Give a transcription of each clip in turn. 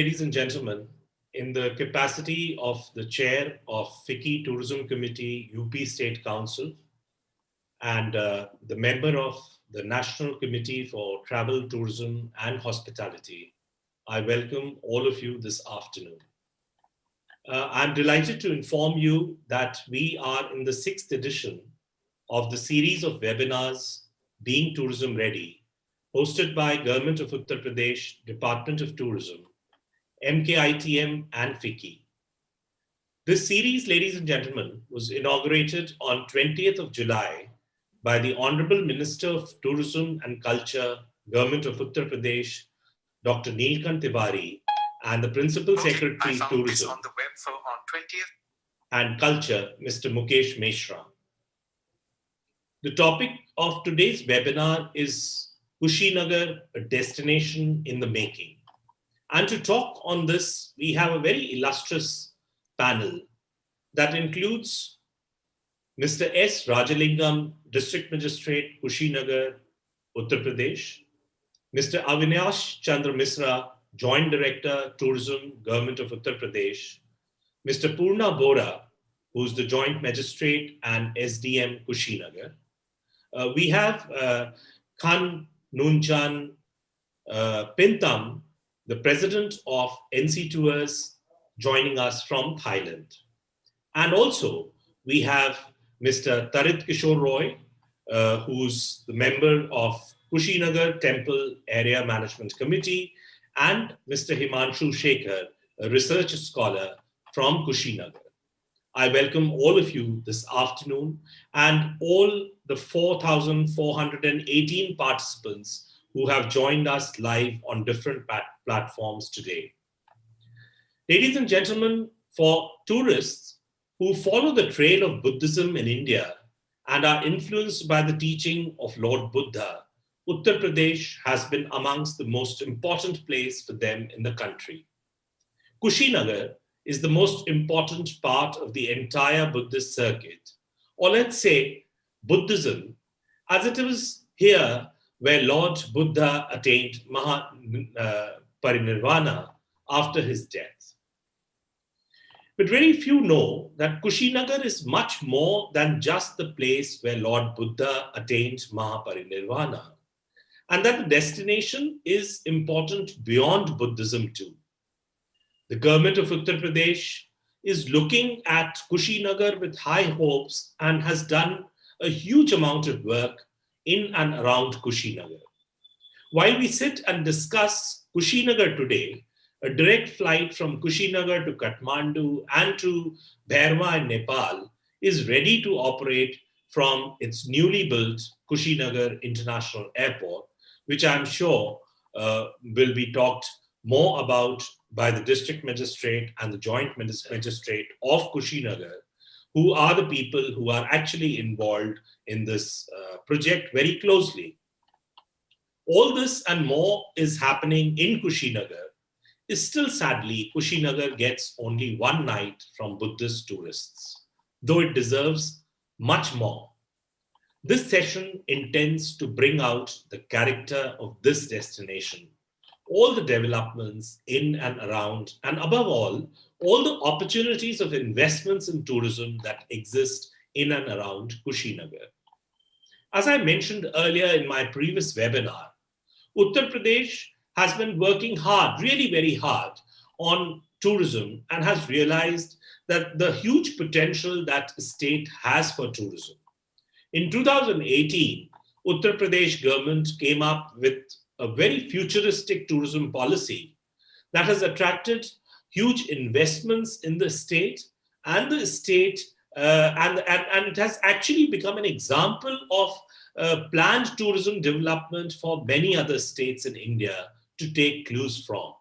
Ladies and gentlemen, in the capacity of the chair of FICCI Tourism Committee, UP State Council, and the member of the National Committee for Travel, Tourism and Hospitality, I welcome all of you this afternoon. I'm delighted to inform you that we are in the 6th edition of the series of webinars Being Tourism Ready, hosted by Government of Uttar Pradesh, Department of Tourism, MKITM and FICCI. This series, ladies and gentlemen, was inaugurated on 20th of July by the Honorable Minister of Tourism and Culture, Government of Uttar Pradesh, Dr. Neelkant Tiwari, and the Principal Secretary Tourism on the web for on 20th and Culture, Mr. Mukesh Mishra. The topic of today's webinar is Kushinagar, a destination in the making. And to talk on this, we have a very illustrious panel that includes Mr. S. Rajalingam, District Magistrate, Kushinagar, Uttar Pradesh, Mr. Avinash Chandra Misra, Joint Director, Tourism, Government of Uttar Pradesh, Mr. Purna Bora, who's the Joint Magistrate and SDM, Kushinagar. We have Khan Nunchan Pintam, the president of NC Tours, joining us from Thailand. And also, we have Mr. Tarit Kishore Roy, who's the member of Kushinagar Temple Area Management Committee, and Mr. Himanshu Shekhar, a research scholar from Kushinagar. I welcome all of you this afternoon and all the 4,418 participants who have joined us live on different platforms today. Ladies and gentlemen, for tourists who follow the trail of Buddhism in India and are influenced by the teaching of Lord Buddha, Uttar Pradesh has been amongst the most important place for them in the country. Kushinagar is the most important part of the entire Buddhist circuit, or let's say Buddhism, as it was here where Lord Buddha attained Mahaparinirvana after his death. But very few know that Kushinagar is much more than just the place where Lord Buddha attained Mahaparinirvana, and that the destination is important beyond Buddhism too. The government of Uttar Pradesh is looking at Kushinagar with high hopes and has done a huge amount of work in and around Kushinagar. While we sit and discuss Kushinagar today, a direct flight from Kushinagar to Kathmandu and to Bhairwa in Nepal is ready to operate from its newly built Kushinagar International Airport, which I'm sure will be talked more about by the district magistrate and the joint magistrate of Kushinagar, who are the people who are actually involved in this project very closely. All this and more is happening in Kushinagar. Is still sadly, Kushinagar gets only one night from Buddhist tourists, though it deserves much more. This session intends to bring out the character of this destination, all the developments in and around, and above all the opportunities of investments in tourism that exist in and around Kushinagar. As I mentioned earlier in my previous webinar, Uttar Pradesh has been working hard, really very hard, on tourism and has realized that the huge potential that the state has for tourism. In 2018, Uttar Pradesh government came up with a very futuristic tourism policy that has attracted huge investments in the state, and the state and it has actually become an example of planned tourism development for many other states in India to take clues from.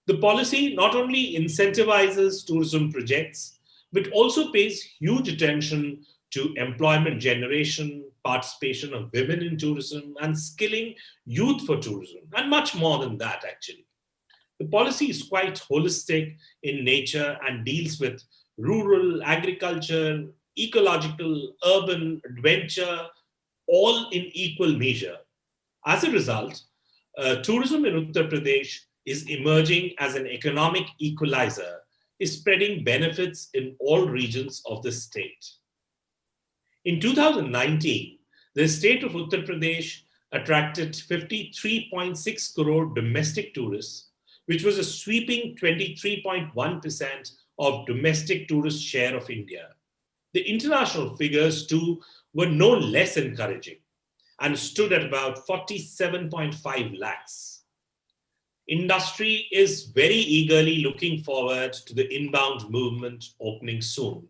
The policy not only incentivizes tourism projects, but also pays huge attention to employment generation, participation of women in tourism, and skilling youth for tourism, and much more than that, actually. The policy is quite holistic in nature and deals with rural, agriculture, ecological, urban, adventure, all in equal measure. As a result, tourism in Uttar Pradesh is emerging as an economic equalizer, is spreading benefits in all regions of the state. In 2019, the state of Uttar Pradesh attracted 53.6 crore domestic tourists, which was a sweeping 23.1% of domestic tourist share of India. The international figures, too, were no less encouraging and stood at about 47.5 lakhs. Industry is very eagerly looking forward to the inbound movement opening soon.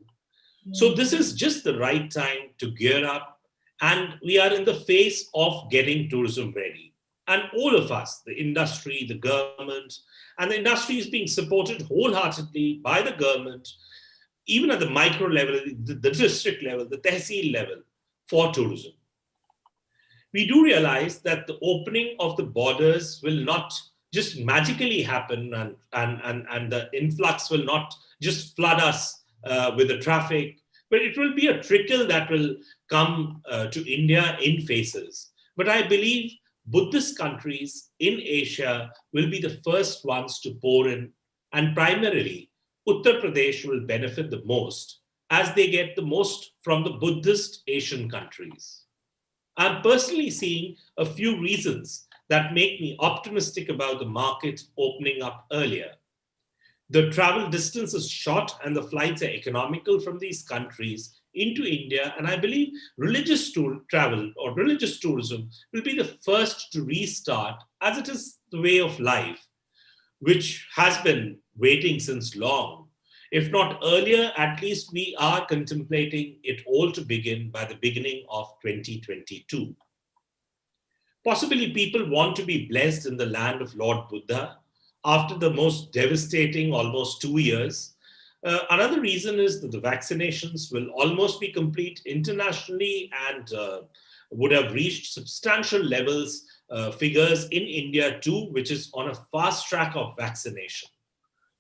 So this is just the right time to gear up, and we are in the phase of getting tourism ready. And all of us, the industry, the government, and the industry is being supported wholeheartedly by the government, even at the micro level, the district level, the tehsil level, for tourism. We do realize that the opening of the borders will not just magically happen, and the influx will not just flood us with the traffic, but it will be a trickle that will come to India in phases. But I believe Buddhist countries in Asia will be the first ones to pour in, and primarily Uttar Pradesh will benefit the most as they get the most from the Buddhist Asian countries. I'm personally seeing a few reasons that make me optimistic about the market opening up earlier. The travel distance is short and the flights are economical from these countries into India. And I believe religious travel or religious tourism will be the first to restart, as it is the way of life, which has been waiting since long. If not earlier, at least we are contemplating it all to begin by the beginning of 2022. Possibly people want to be blessed in the land of Lord Buddha after the most devastating almost 2 years. Another reason is that the vaccinations will almost be complete internationally and would have reached substantial levels, figures in India too, which is on a fast track of vaccination.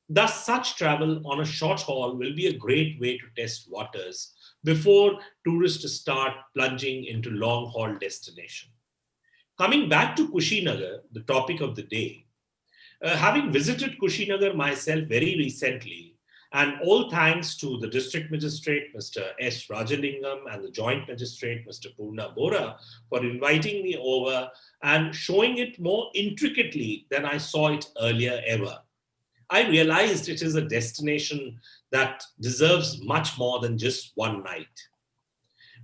Thus, such travel on a short haul will be a great way to test waters before tourists start plunging into long haul destination. Coming back to Kushinagar, the topic of the day, having visited Kushinagar myself very recently, and all thanks to the district magistrate, Mr. S. Rajalingam, and the joint magistrate, Mr. Purna Bora, for inviting me over and showing it more intricately than I saw it earlier ever. I realized it is a destination that deserves much more than just one night.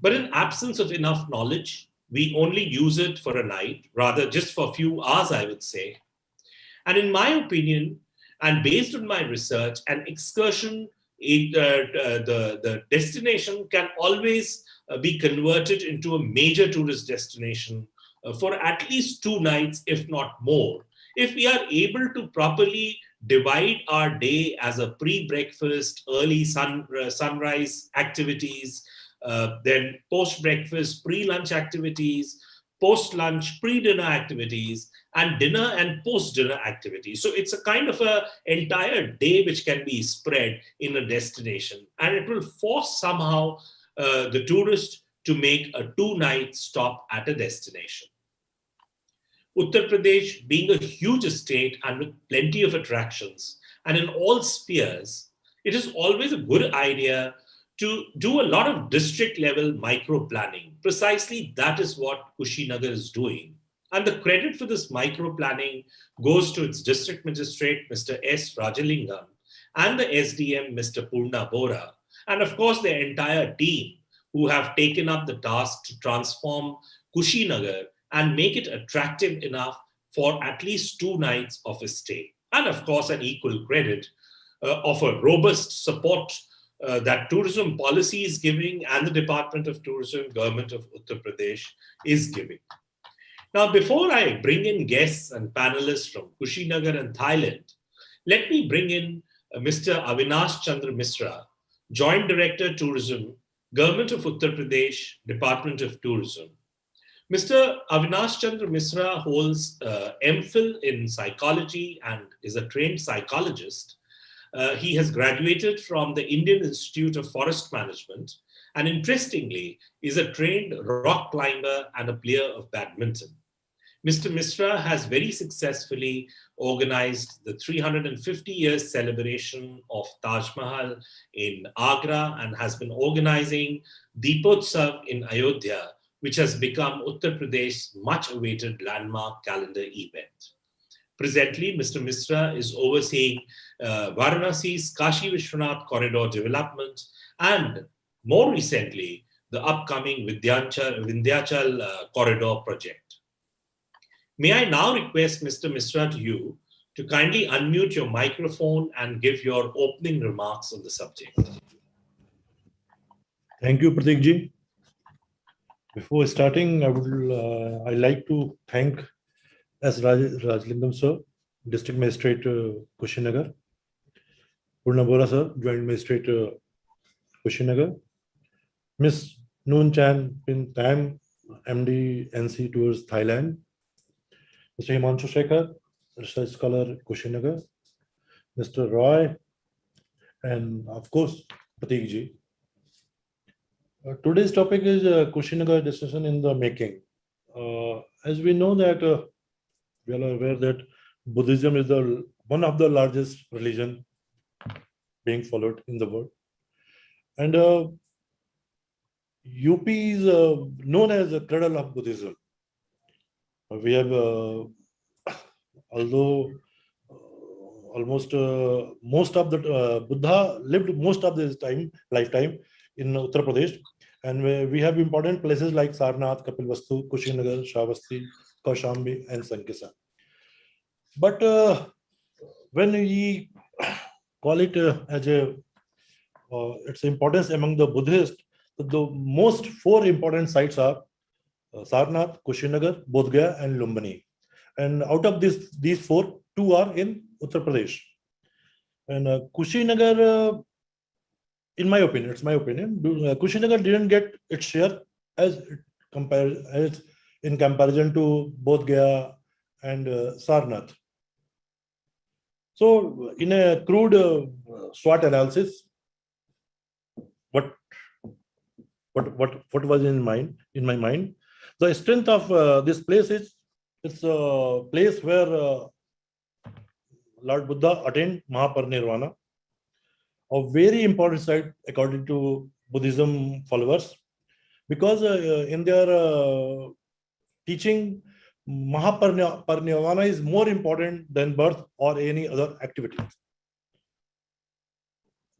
But in absence of enough knowledge, we only use it for a night, rather just for a few hours, I would say. And in my opinion, and based on my research, an excursion, the destination can always be converted into a major tourist destination for at least 2 nights, if not more, if we are able to properly divide our day as a pre-breakfast, early sunrise activities, then post-breakfast, pre-lunch activities, post-lunch, pre-dinner activities, and dinner and post-dinner activities. So it's a kind of an entire day which can be spread in a destination, and it will force somehow the tourist to make a 2-night stop at a destination. Uttar Pradesh being a huge state and with plenty of attractions, and in all spheres, it is always a good idea to do a lot of district level micro planning. Precisely that is what Kushinagar is doing. And the credit for this micro planning goes to its district magistrate, Mr. S. Rajalingam, and the SDM, Mr. Purna Bora, and of course the entire team who have taken up the task to transform Kushinagar and make it attractive enough for at least 2 nights of a stay. And of course, an equal credit of a robust support that tourism policy is giving, and the Department of Tourism, Government of Uttar Pradesh is giving. Now, before I bring in guests and panelists from Kushinagar and Thailand, let me bring in Mr. Avinash Chandra Misra, Joint Director, Tourism, Government of Uttar Pradesh, Department of Tourism. Mr. Avinash Chandra Misra holds MPhil in psychology and is a trained psychologist. He has graduated from the Indian Institute of Forest Management, and interestingly, is a trained rock climber and a player of badminton. Mr. Misra has very successfully organized the 350 years celebration of Taj Mahal in Agra and has been organizing Deepotsav in Ayodhya, which has become Uttar Pradesh's much awaited landmark calendar event. Presently, Mr. Misra is overseeing Varanasi's Kashi Vishwanath corridor development and, more recently, the upcoming Vindhyachal corridor project. May I now request Mr. Misra to you to kindly unmute your microphone and give your opening remarks on the subject. Thank you, Pratik ji. Before starting, I like to thank S. Rajlingam sir, District Magistrate Kushinagar, Purnabora sir, Joint Magistrate Kushinagar, Miss Noon Chan Pin Tam, MD NC Tours Thailand, Mr. Himanshu Shekhar, Research Scholar Kushinagar, Mr. Roy, and of course, Pratik ji. Today's topic is Kushinagar decision in the making. As we know that we are aware that Buddhism is one of the largest religion being followed in the world, and UP is known as the cradle of Buddhism. We have, although almost most of the Buddha lived most of his lifetime in Uttar Pradesh, and we have important places like Sarnath, Kapilvastu, Kushinagar, Shravasti, Kaushambi, and Sankesa. But when we call it as its importance among the Buddhists, the most four important sites are Sarnath, Kushinagar, Bodh Gaya, and Lumbini. And out of these four, two are in Uttar Pradesh. And Kushinagar, in my opinion, Kushinagar didn't get its share as in comparison to Bodh Gaya and Sarnath. So, in a crude SWOT analysis, what was in my mind, the strength of this place is it's a place where Lord Buddha attained Mahaparinirvana, a very important site according to Buddhism followers, because in their teaching, Mahaparinirvana is more important than birth or any other activity.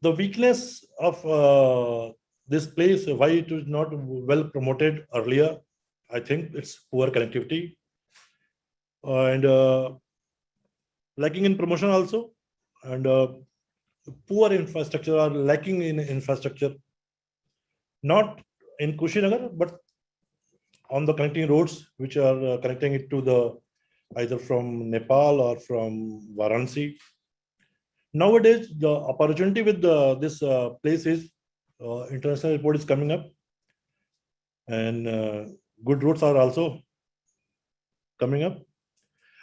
The weakness of this place, why it was not well promoted earlier, I think it's poor connectivity and lacking in promotion also, and poor infrastructure or lacking in infrastructure, not in Kushinagar, but on the connecting roads which are connecting it to the either from Nepal or from Varanasi. Nowadays, the opportunity with this place is international airport is coming up, and good roads are also coming up.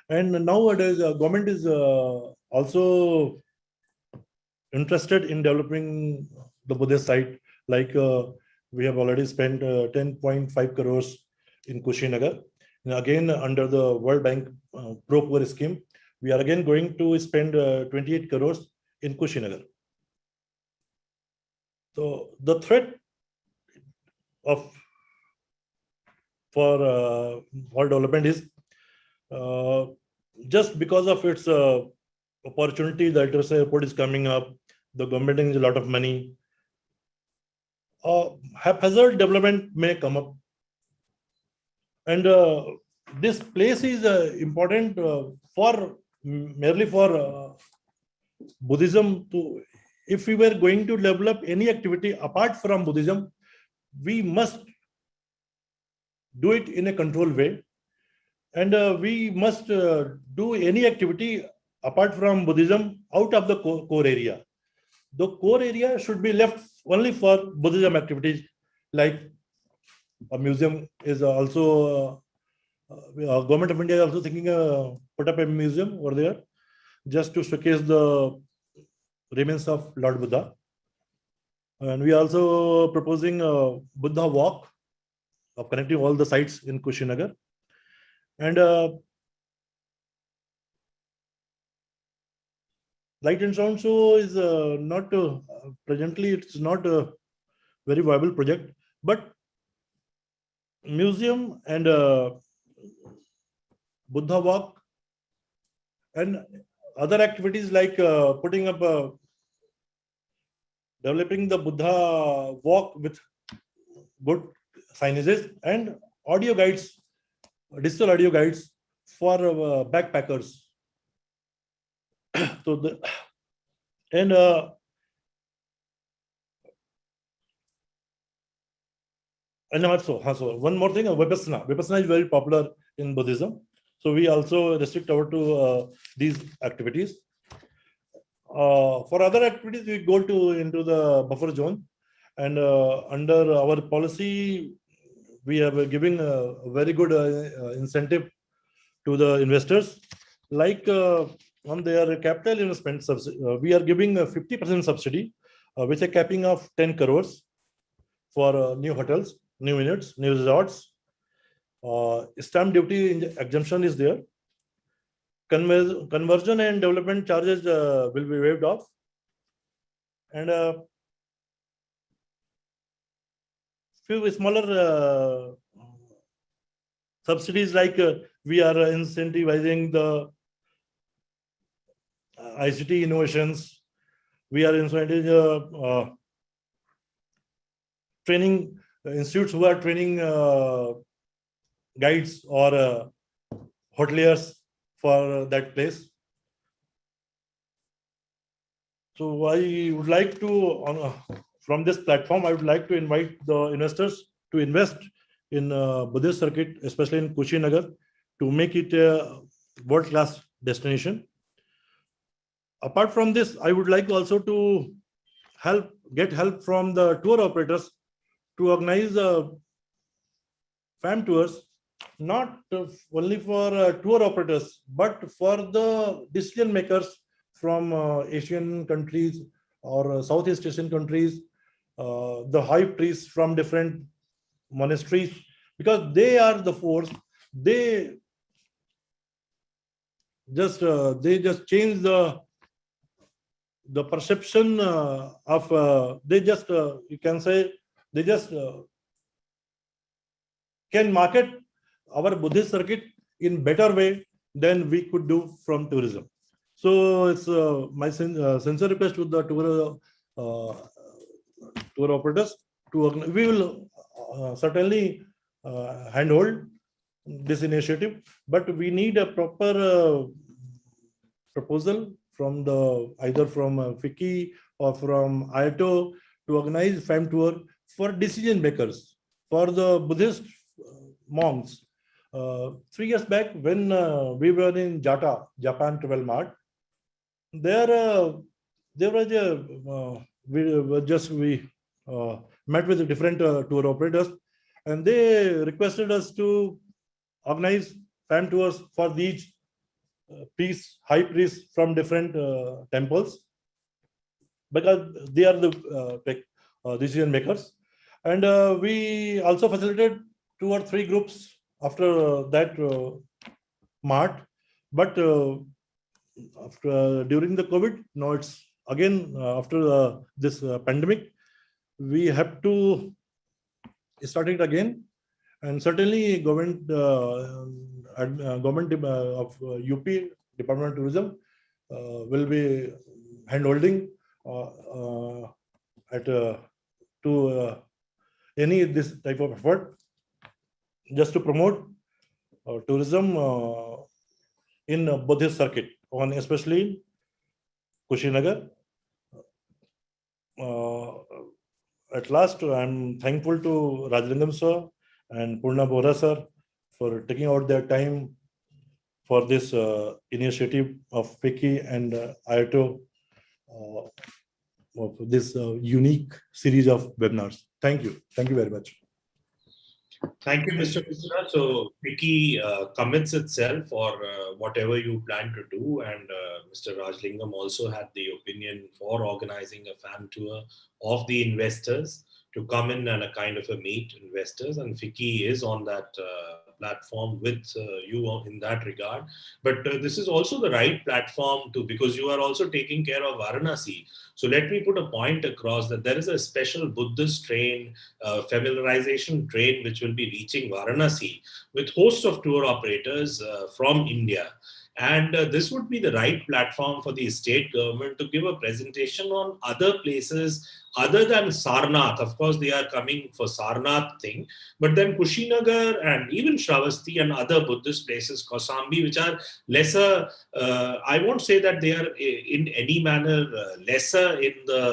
And nowadays, government is also interested in developing the Buddhist site. Like we have already spent 10.5 crores in Kushinagar. And again, under the World Bank Pro-Poor scheme, we are again going to spend 28 crores in Kushinagar. So the threat for development is just because of its opportunity, the international airport is coming up, the government has a lot of money. Haphazard development may come up. And this place is important merely for Buddhism. If we were going to develop any activity apart from Buddhism, we must do it in a controlled way. And we must do any activity apart from Buddhism out of the core area. The core area should be left only for Buddhism activities, like a museum is also, Government of India is also thinking put up a museum over there just to showcase the remains of Lord Buddha. And we are also proposing a Buddha walk of connecting all the sites in Kushinagar. And light and sound show is not presently, it's not a very viable project, but museum and Buddha walk and other activities like putting up developing the Buddha walk with good signages and audio guides, digital audio guides for backpackers. So the and also one more thing, Vipassana. Vipassana is very popular in Buddhism. So we also restrict our to these activities. For other activities, we go into the buffer zone, and under our policy, we are giving a very good incentive to the investors. Like on their capital investment, we are giving a 50% subsidy with a capping of 10 crores for new hotels, new units, new resorts. Stamp duty exemption is there. Conversion and development charges will be waived off. And few smaller subsidies, like we are incentivizing the ICT innovations. We are incentivizing training institutes who are training guides or hoteliers for that place. So I would like to, from this platform, I would like to invite the investors to invest in Buddhist Circuit, especially in Kushinagar, to make it a world-class destination. Apart from this, I would like also to get help from the tour operators to organize fam tours, not only for tour operators, but for the decision makers from Asian countries or Southeast Asian countries, the high priests from different monasteries, because they are the force. They just change the perception of they just you can say they just can market our Buddhist circuit in better way than we could do from tourism. So it's my sincere request to the tour operators to we will certainly handhold this initiative, but we need a proper proposal from either from FICCI or from IATO to organize fam tour for decision makers, for the Buddhist monks. 3 years back, when we were in Jata, Japan Travel Mart, there was we met with different tour operators, and they requested us to organize fam tours for these high priests from different temples, because they are the decision makers. And we also facilitated 2 or 3 groups after that mart. But after during the COVID, now it's again after this pandemic, we have to start it again. And certainly government of UP, Department of Tourism, will be handholding to any this type of effort, just to promote tourism in Buddhist circuit, on especially Kushinagar. At last, I'm thankful to Rajalingam sir and Purna Bora sir for taking out their time for this initiative of FICCI and IATO of this unique series of webinars. Thank you. Thank you very much. Thank you, Mr. Mishra. So FICCI commits itself for whatever you plan to do, and Mr. Rajlingam also had the opinion for organizing a fan tour of the investors to come in and a kind of a meet investors, and FICCI is on that platform with you in that regard. But this is also the right platform to, because you are also taking care of Varanasi. So let me put a point across that there is a special Buddhist train, familiarization train, which will be reaching Varanasi with host of tour operators from India. And this would be the right platform for the state government to give a presentation on other places other than Sarnath. Of course, they are coming for Sarnath thing, but then Kushinagar and even Shravasti and other Buddhist places, Kosambi, which are lesser, I won't say that they are in any manner lesser in the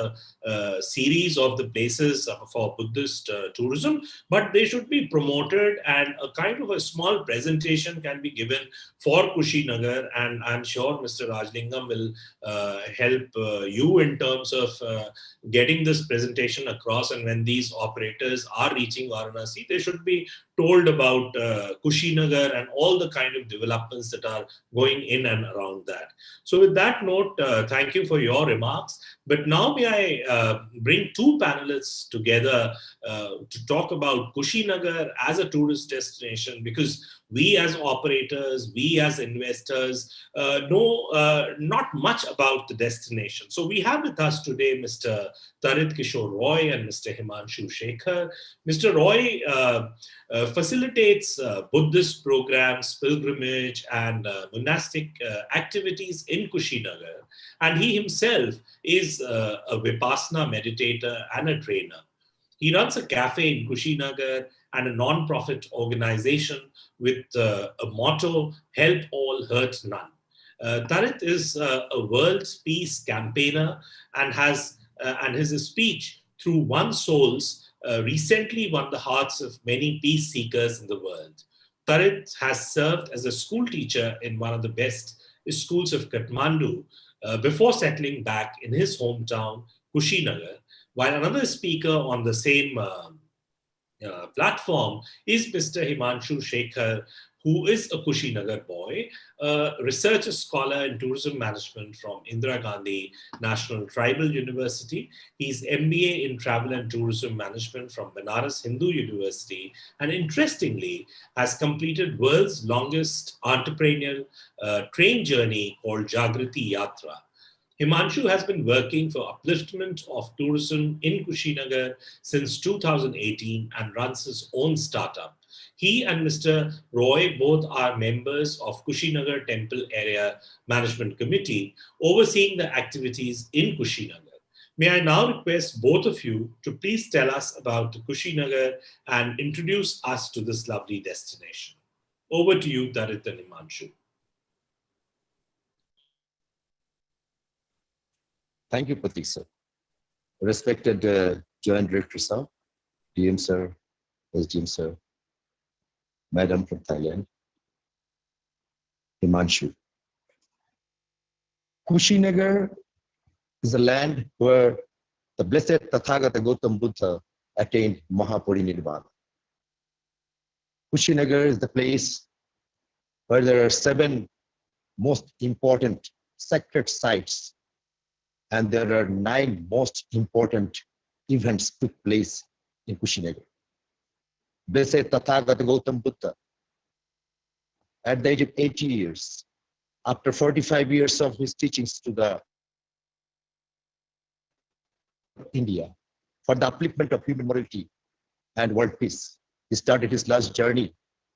series of the places for Buddhist tourism, but they should be promoted, and a kind of a small presentation can be given for Kushinagar, and I'm sure Mr. Rajlingam will help you in terms of getting this presentation across. And when these operators are reaching Varanasi, they should be told about Kushinagar and all the kind of developments that are going in and around that. So with that note, thank you for your remarks. But now may I bring two panelists together to talk about Kushinagar as a tourist destination, because we as operators, we as investors know not much about the destination. So we have with us today Mr. Tarit Kishore Roy and Mr. Himanshu Shekhar. Mr. Roy facilitates Buddhist programs, pilgrimage, and monastic activities in Kushinagar. And he himself is a Vipassana meditator and a trainer. He runs a cafe in Kushinagar and a non-profit organization with a motto, help all, hurt none. Tarit is a world peace campaigner and his speech through One Souls recently won the hearts of many peace seekers in the world. Tarit has served as a school teacher in one of the best schools of Kathmandu before settling back in his hometown, Kushinagar, while another speaker on the same platform is Mr. Himanshu Shekhar, who is a Kushinagar boy, a research scholar in tourism management from Indira Gandhi National Tribal University. He's MBA in travel and tourism management from Banaras Hindu University, and interestingly has completed world's longest entrepreneurial train journey called Jagriti Yatra. Himanshu has been working for upliftment of tourism in Kushinagar since 2018 and runs his own startup. He and Mr. Roy both are members of Kushinagar Temple Area Management Committee, overseeing the activities in Kushinagar. May I now request both of you to please tell us about Kushinagar and introduce us to this lovely destination. Over to you, Tarit and Himanshu. Thank you, Pratik sir. Respected Joint Director sir, DM sir, SDM sir, Madam from Thailand, Himanshu. Kushinagar is a land where the blessed Tathagata Gautam Buddha attained Mahaparinirvana. Kushinagar is the place where there are 7 most important sacred sites, and there are 9 most important events took place in Kushinagar. Blessed Tathagata Gautam Buddha, at the age of 80 years, after 45 years of his teachings to the India for the upliftment of human morality and world peace, he started his last journey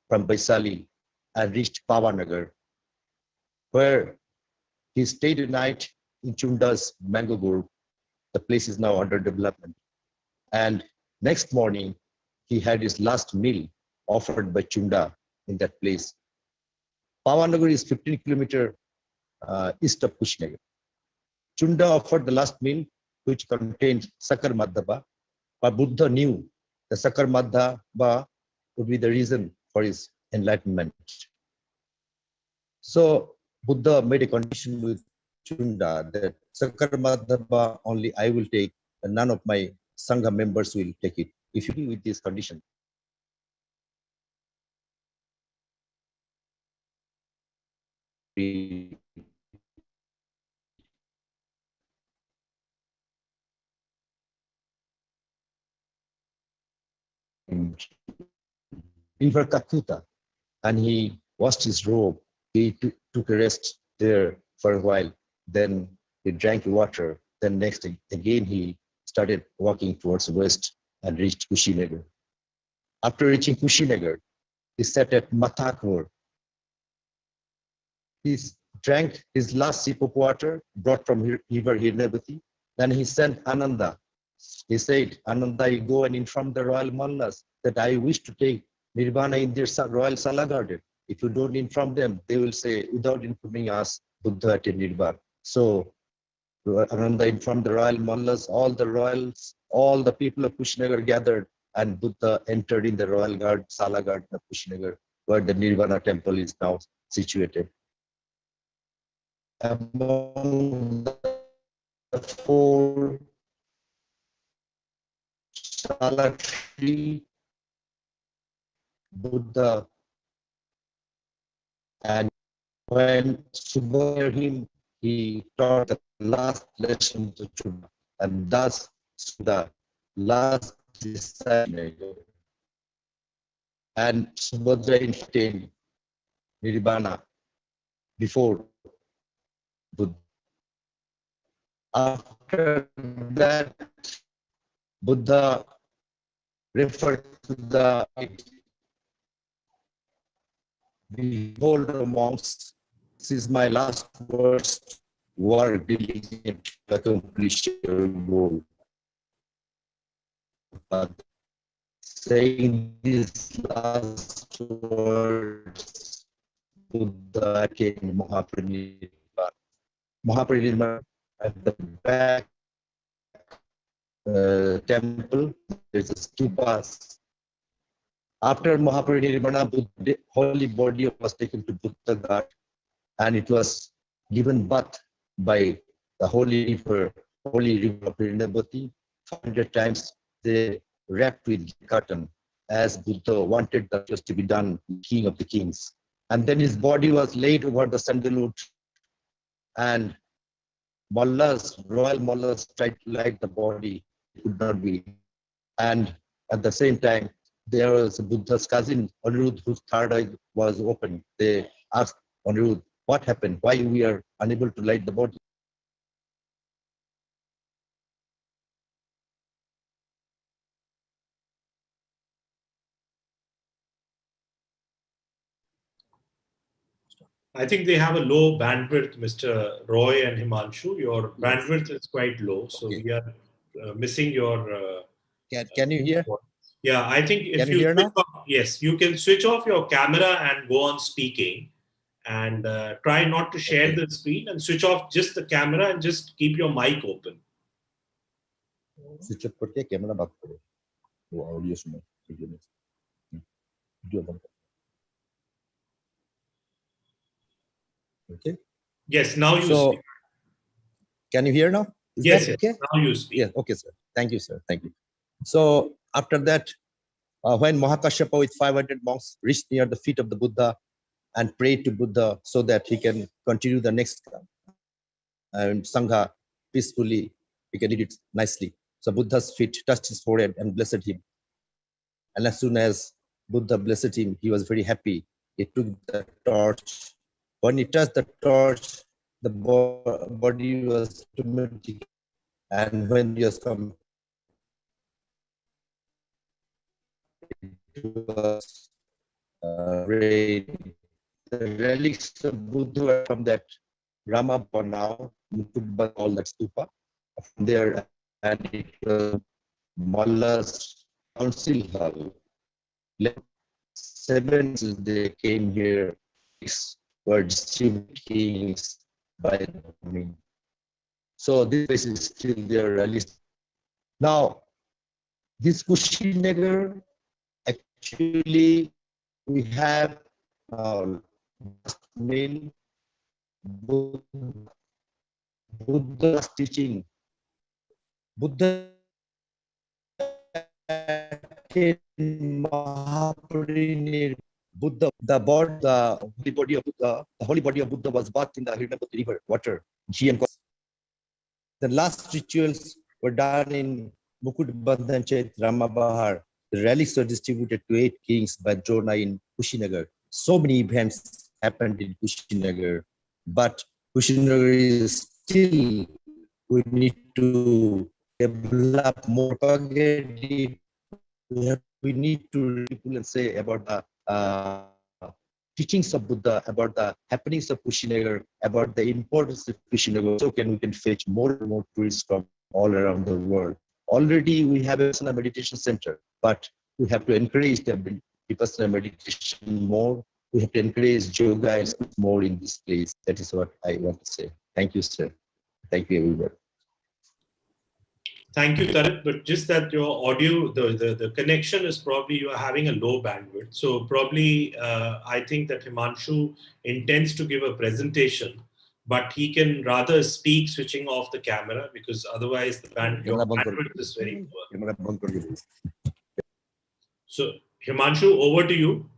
from Vaisali and reached Pavanagar, where he stayed a night in Chunda's mango grove. The place is now under development. And next morning, he had his last meal offered by Chunda in that place. Pavanagar is 15 kilometers east of Kushinagar. Chunda offered the last meal, which contained Sakar Madhava, but Buddha knew the Sakar Madhava would be the reason for his enlightenment. So Buddha made a condition with Chunda that Sakar Madhava only I will take, and none of my Sangha members will take it. If you agree with this condition, in Calcutta, and he washed his robe. He took a rest there for a while. Then he drank water. Then next again he started walking towards the west and reached Kushinagar. After reaching Kushinagar, he sat at Mathakur. He drank his last sip of water brought from river Hirnavati. Then he sent Ananda. He said, Ananda, you go and inform the royal Mallas that I wish to take Nirvana in their royal Sala garden. If you don't inform them, they will say, without informing us, Buddha attained Nirvana. So Ananda informed the royal Mallas, all the royals, all the people of Kushinagar gathered, and Buddha entered in the royal garden, Sala garden of Kushinagar, where the Nirvana temple is now situated. Among the four Sala tree, Buddha, and when Subha heard him, he taught the last lesson to Chuba, and thus the last disciple. And Subhadra attained Nirvana before Buddha. After that, Buddha referred to the behold, monks, this is my last words, work diligent to accomplish your goal. But saying these last words, Buddha came Mahaparinirvana. Mahaparinirvana at the back temple, there's a stupas. After Mahaparinirvana, the holy body was taken to Buddha Ghat, and it was given bath by the holy river of Rinabhati. 500 times they wrapped with cotton, as Buddha wanted that was to be done, king of the kings. And then his body was laid over the sandalwood, and Mallas, royal Mallas tried to light the body, it could not be. And at the same time, there was Buddha's cousin, Anirudh, whose third eye was open. They asked Anirudh, what happened? Why we are unable to light the body? I think they have a low bandwidth, Mr. Roy and Himanshu. Your bandwidth is quite low, so Okay. we are missing your. Can you hear? Yeah, I think if Can you hear switch now? off, yes, you can switch off your camera and go on speaking, and try not to share Okay. the screen, and switch off just the camera and just keep your mic open. Switch off करके camera बंद करो, वो audio सुनो, video बंद करो. Okay. Yes, now you So, speak. can you hear now? Is Yes, that yes, okay? now you speak. Yeah, okay, sir. Thank you, sir. Thank you. So after that, when Mahakashyapa with 500 monks reached near the feet of the Buddha and prayed to Buddha so that he can continue the next and Sangha peacefully, he can read it nicely. So Buddha's feet touched his forehead and blessed him. And as soon as Buddha blessed him, he was very happy. He took the torch. When he touched the torch, the body was automatic. And when he was come, it was rain. The relics of Buddha were from that Ramabha now, Mukutba, all that stupa. From there, and it was Malla's council hall. 7 they came here, 6 were distributed kings by me. So this place is still there, at least. Now, this Kushinagar, actually, we have main Buddha's teaching. Buddha Mahaparinirvana. Buddha, the holy body of Buddha, the holy body of Buddha was bathed in the Hirnavati river water, ghee and the last rituals were done in Mukut Bandhan Chait Ramabahar. The relics were distributed to 8 kings by Drona in Kushinagar. so many events happened in Kushinagar, but Kushinagar is still, we need to develop more, propagate it. We need to people and say about the teachings of Buddha, about the happenings of Kushinagar, about the importance of Kushinagar. So we can fetch more and more tourists from all around the world. Already we have a Vipassana meditation center, but we have to encourage the Vipassana meditation more. We have to encourage yoga more in this place. That is what I want to say. Thank you, sir. Thank you, everyone. Thank you, Tarit. But just that your audio, the connection is probably you are having a low bandwidth. So probably I think that Himanshu intends to give a presentation, but he can rather speak switching off the camera because otherwise your bandwidth is very poor. So Himanshu, over to you.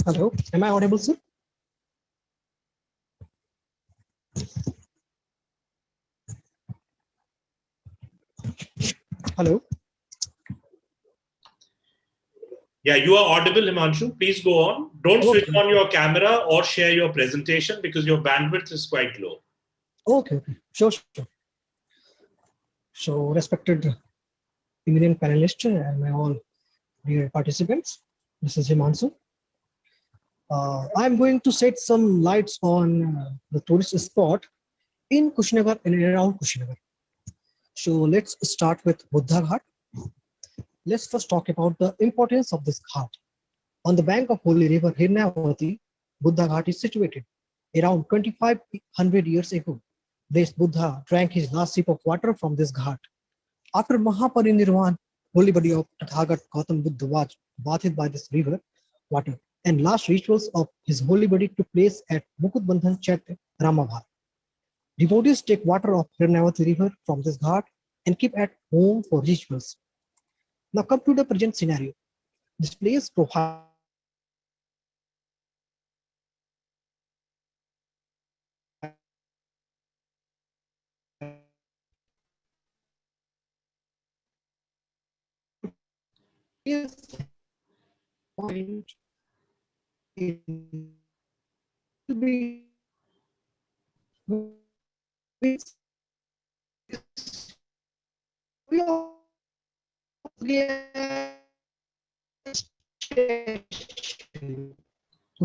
Hello, am I audible, sir? Hello. Yeah, you are audible, Himanshu. Please go on. Don't switch on your camera or share your presentation because your bandwidth is quite low. Okay, sure. So, respected eminent panelists and my all dear participants, this is Himanshu. I'm going to set some lights on the tourist spot in Kushinagar and around Kushinagar. So let's start with Buddha Ghat. Let's first talk about the importance of this ghat. On the bank of holy river Hirnavati, Buddha Ghat is situated. Around 2500 years ago, this Buddha drank his last sip of water from this ghat. After Mahaparinirvana, holy body of Tathagat Gautam Buddha was bathed by this river water, and last rituals of his holy body took place at Mukutbandhan Chaitra Ramabhat. Devotees take water of Hirnavati river from this ghat and keep at home for rituals. Now come to the present scenario. This place provides point in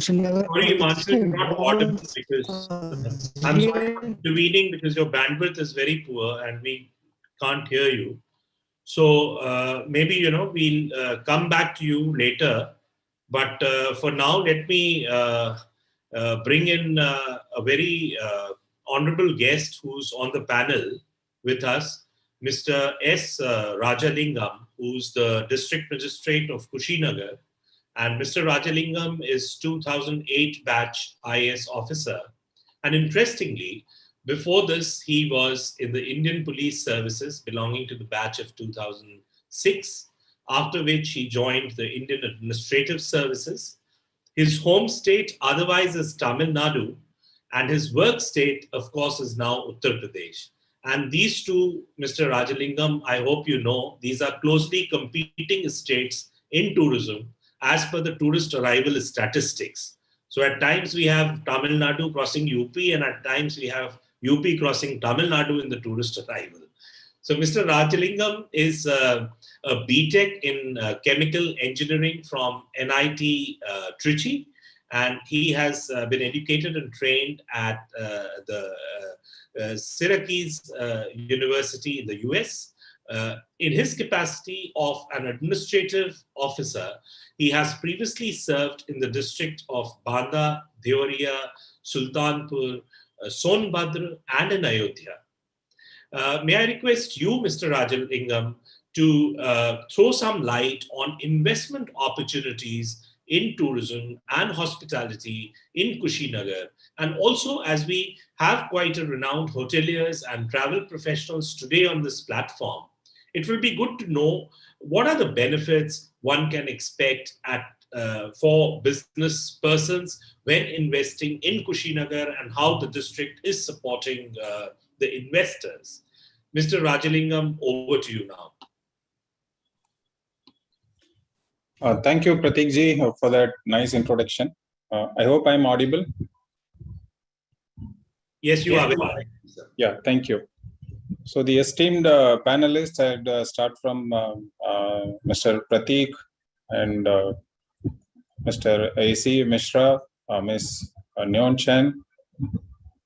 Sorry, Himanshu, you're not audible because I'm sorry for intervening because your bandwidth is very poor and we can't hear you. So maybe we'll come back to you later. But for now, let me bring in a very honorable guest who's on the panel with us, Mr. S. Rajalingam, who's the District Magistrate of Kushinagar. And Mr. Rajalingam is 2008 batch IAS officer. And interestingly, before this, he was in the Indian Police Services belonging to the batch of 2006, after which he joined the Indian Administrative Services. His home state otherwise is Tamil Nadu, and his work state, of course, is now Uttar Pradesh. And these two, Mr. Rajalingam, I hope you know, these are closely competing states in tourism as per the tourist arrival statistics. So at times we have Tamil Nadu crossing UP, and at times we have UP crossing Tamil Nadu in the tourist arrival. So Mr. Rajalingam is a BTech in chemical engineering from NIT Trichy, and he has been educated and trained at the Syracuse University in the US. In his capacity of an administrative officer, he has previously served in the district of Banda, Deoria, Sultanpur, Sonbhadra, and in Ayodhya. May I request you, Mr. Rajalingam, to throw some light on investment opportunities in tourism and hospitality in Kushinagar. And also, as we have quite a renowned hoteliers and travel professionals today on this platform, it will be good to know what are the benefits one can expect for business persons when investing in Kushinagar and how the district is supporting the investors. Mr. Rajalingam, over to you now. Thank you, Pratik ji, for that nice introduction. I hope I'm audible. Yes, you are. Yeah, thank you. So the esteemed panelists, I'd start from Mr. Pratik and Mr. A.C. Mishra, Ms. Nyon Chen,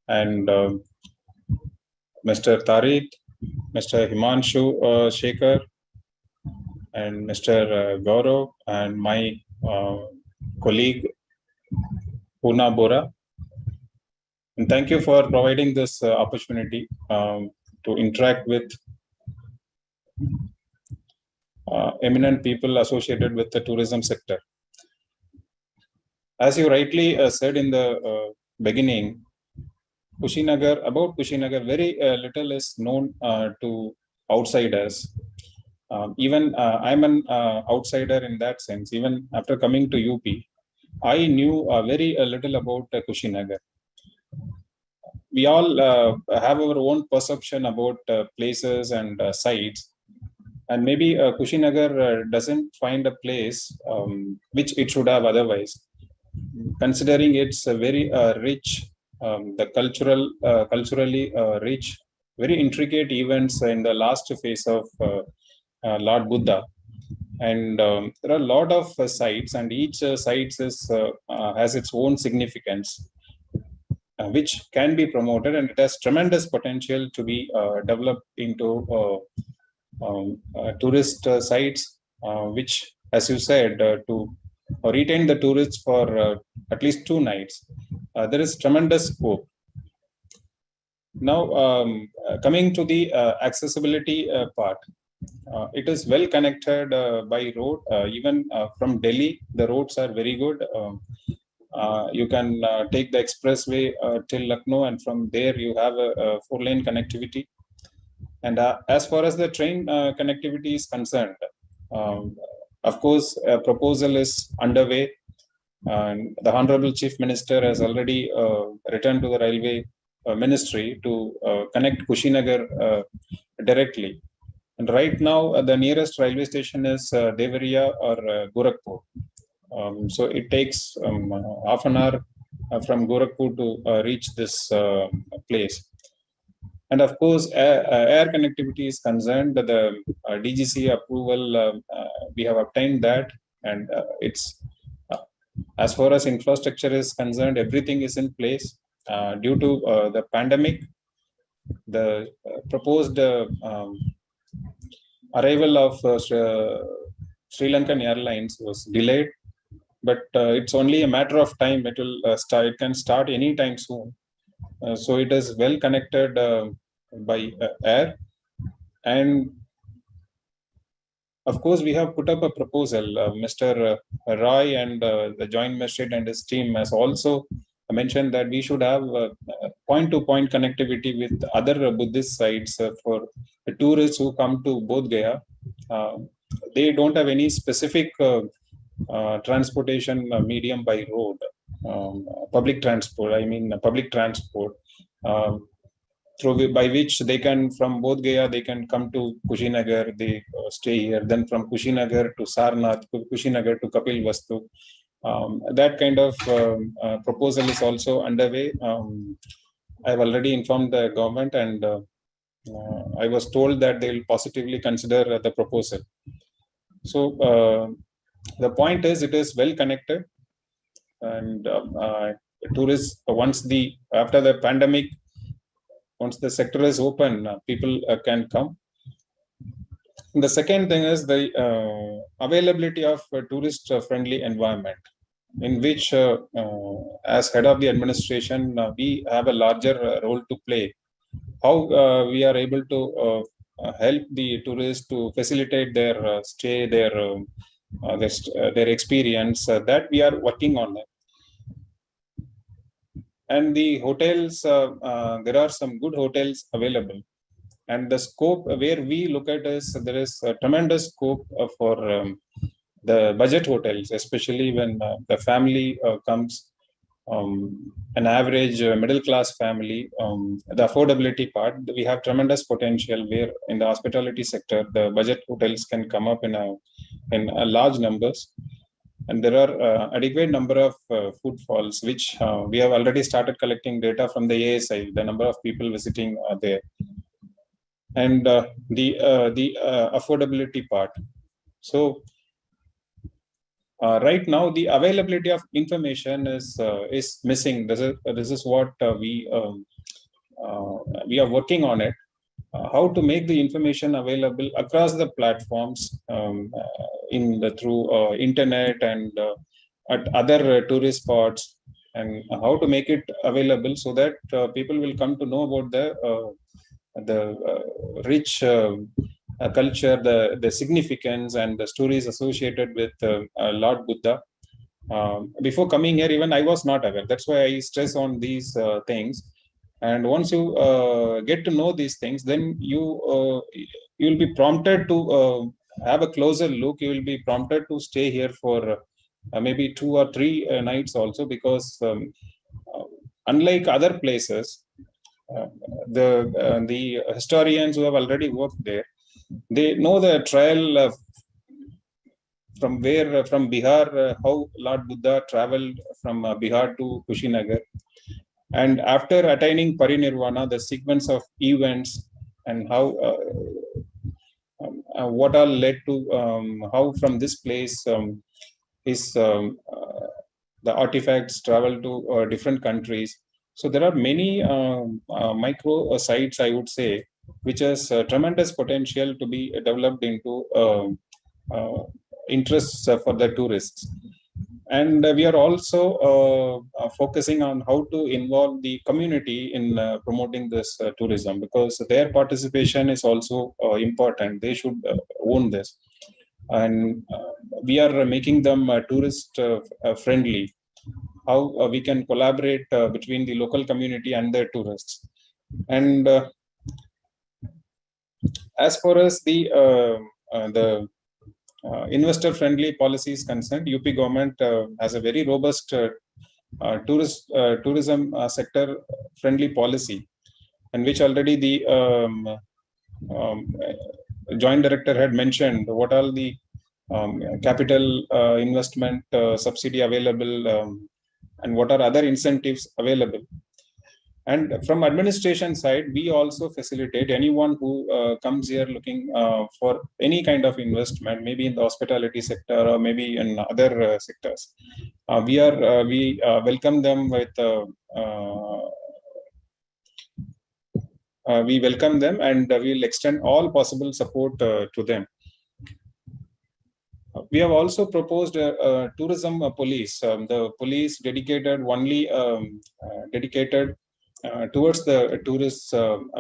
and Mr. Tariq, Mr. Himanshu Shekhar, and Mr. Gaurav, and my colleague Puna Bora. And thank you for providing this opportunity to interact with eminent people associated with the tourism sector. As you rightly said in the beginning, about Kushinagar, very little is known to outsiders. Even I'm an outsider in that sense. Even after coming to UP, I knew very little about Kushinagar. We all have our own perception about places and sites, and maybe Kushinagar doesn't find a place which it should have otherwise, considering it's a very rich, the culturally rich, very intricate events in the last phase of Lord Buddha. And there are a lot of sites, and each site has its own significance, which can be promoted, and it has tremendous potential to be developed into tourist sites, which, as you said, to retain the tourists for at least 2 nights. There is tremendous scope. Now, coming to the accessibility part, it is well connected by road. Even from Delhi, the roads are very good. You can take the expressway till Lucknow, and from there you have a 4-lane connectivity. And as far as the train connectivity is concerned, of course, a proposal is underway, and the Honorable Chief Minister has already returned to the Railway Ministry to connect Kushinagar directly. And right now, the nearest railway station is Devariya or Gorakhpur. So it takes half an hour from Gorakhpur to reach this place. And of course, air connectivity is concerned. The DGC approval, we have obtained that, and it's as far as infrastructure is concerned, everything is in place. Due to the pandemic, the proposed arrival of Sri Lankan Airlines was delayed, but it's only a matter of time. It will start. It can start anytime soon. So it is well connected by air, and of course we have put up a proposal. Mr. Roy and the Joint Magistrate and his team has also mentioned that we should have point-to-point connectivity with other Buddhist sites for the tourists who come to Bodh Gaya. They don't have any specific transportation medium by road, public transport. I mean public transport by which they can, from Bodh Gaya, they can come to Kushinagar, they stay here. Then from Kushinagar to Sarnath, Kushinagar to Kapil Vastu. That kind of proposal is also underway. I've already informed the government, and I was told that they will positively consider the proposal. So the point is, it is well connected, and tourists, after the pandemic, once the sector is open, people can come. And the second thing is the availability of a tourist-friendly environment, in which, as head of the administration, we have a larger role to play. How we are able to help the tourists to facilitate their stay, their experience, that we are working on it. And the hotels, there are some good hotels available. And the scope where we look at is, there is a tremendous scope for the budget hotels, especially when the family comes. an average middle class family, the affordability part, we have tremendous potential where in the hospitality sector, the budget hotels can come up in a large numbers. And there are adequate number of footfalls, which we have already started collecting data from the ASI, the number of people visiting there. And the affordability part. So right now, the availability of information is missing. This is what we are working on it. How to make the information available across the platforms through internet and at other tourist spots, and how to make it available so that people will come to know about the rich culture, the significance and the stories associated with Lord Buddha. Before coming here, even I was not aware. That's why I stress on these things. And once you get to know these things, then you will be prompted to have a closer look. You will be prompted to stay here for maybe 2 or 3 nights also, because unlike other places, the historians who have already worked there, they know the trail from Bihar, how Lord Buddha traveled from Bihar to Kushinagar. And after attaining Parinirvana, the sequence of events and how what all led to how from this place the artifacts travel to different countries. So there are many micro sites, I would say, which has tremendous potential to be developed into interests for the tourists. And we are also focusing on how to involve the community in promoting this tourism, because their participation is also important. They should own this. And we are making them tourist friendly. How we can collaborate between the local community and the tourists. And as far as the investor-friendly policy is concerned, UP government has a very robust tourism sector-friendly policy, and which already the joint director had mentioned what all the capital investment subsidy available and what are other incentives available. And from administration side, we also facilitate anyone who comes here looking for any kind of investment, maybe in the hospitality sector or maybe in other sectors. We welcome them with we welcome them, and we will extend all possible support to them. We have also proposed a tourism police, the police dedicated only dedicated towards the tourists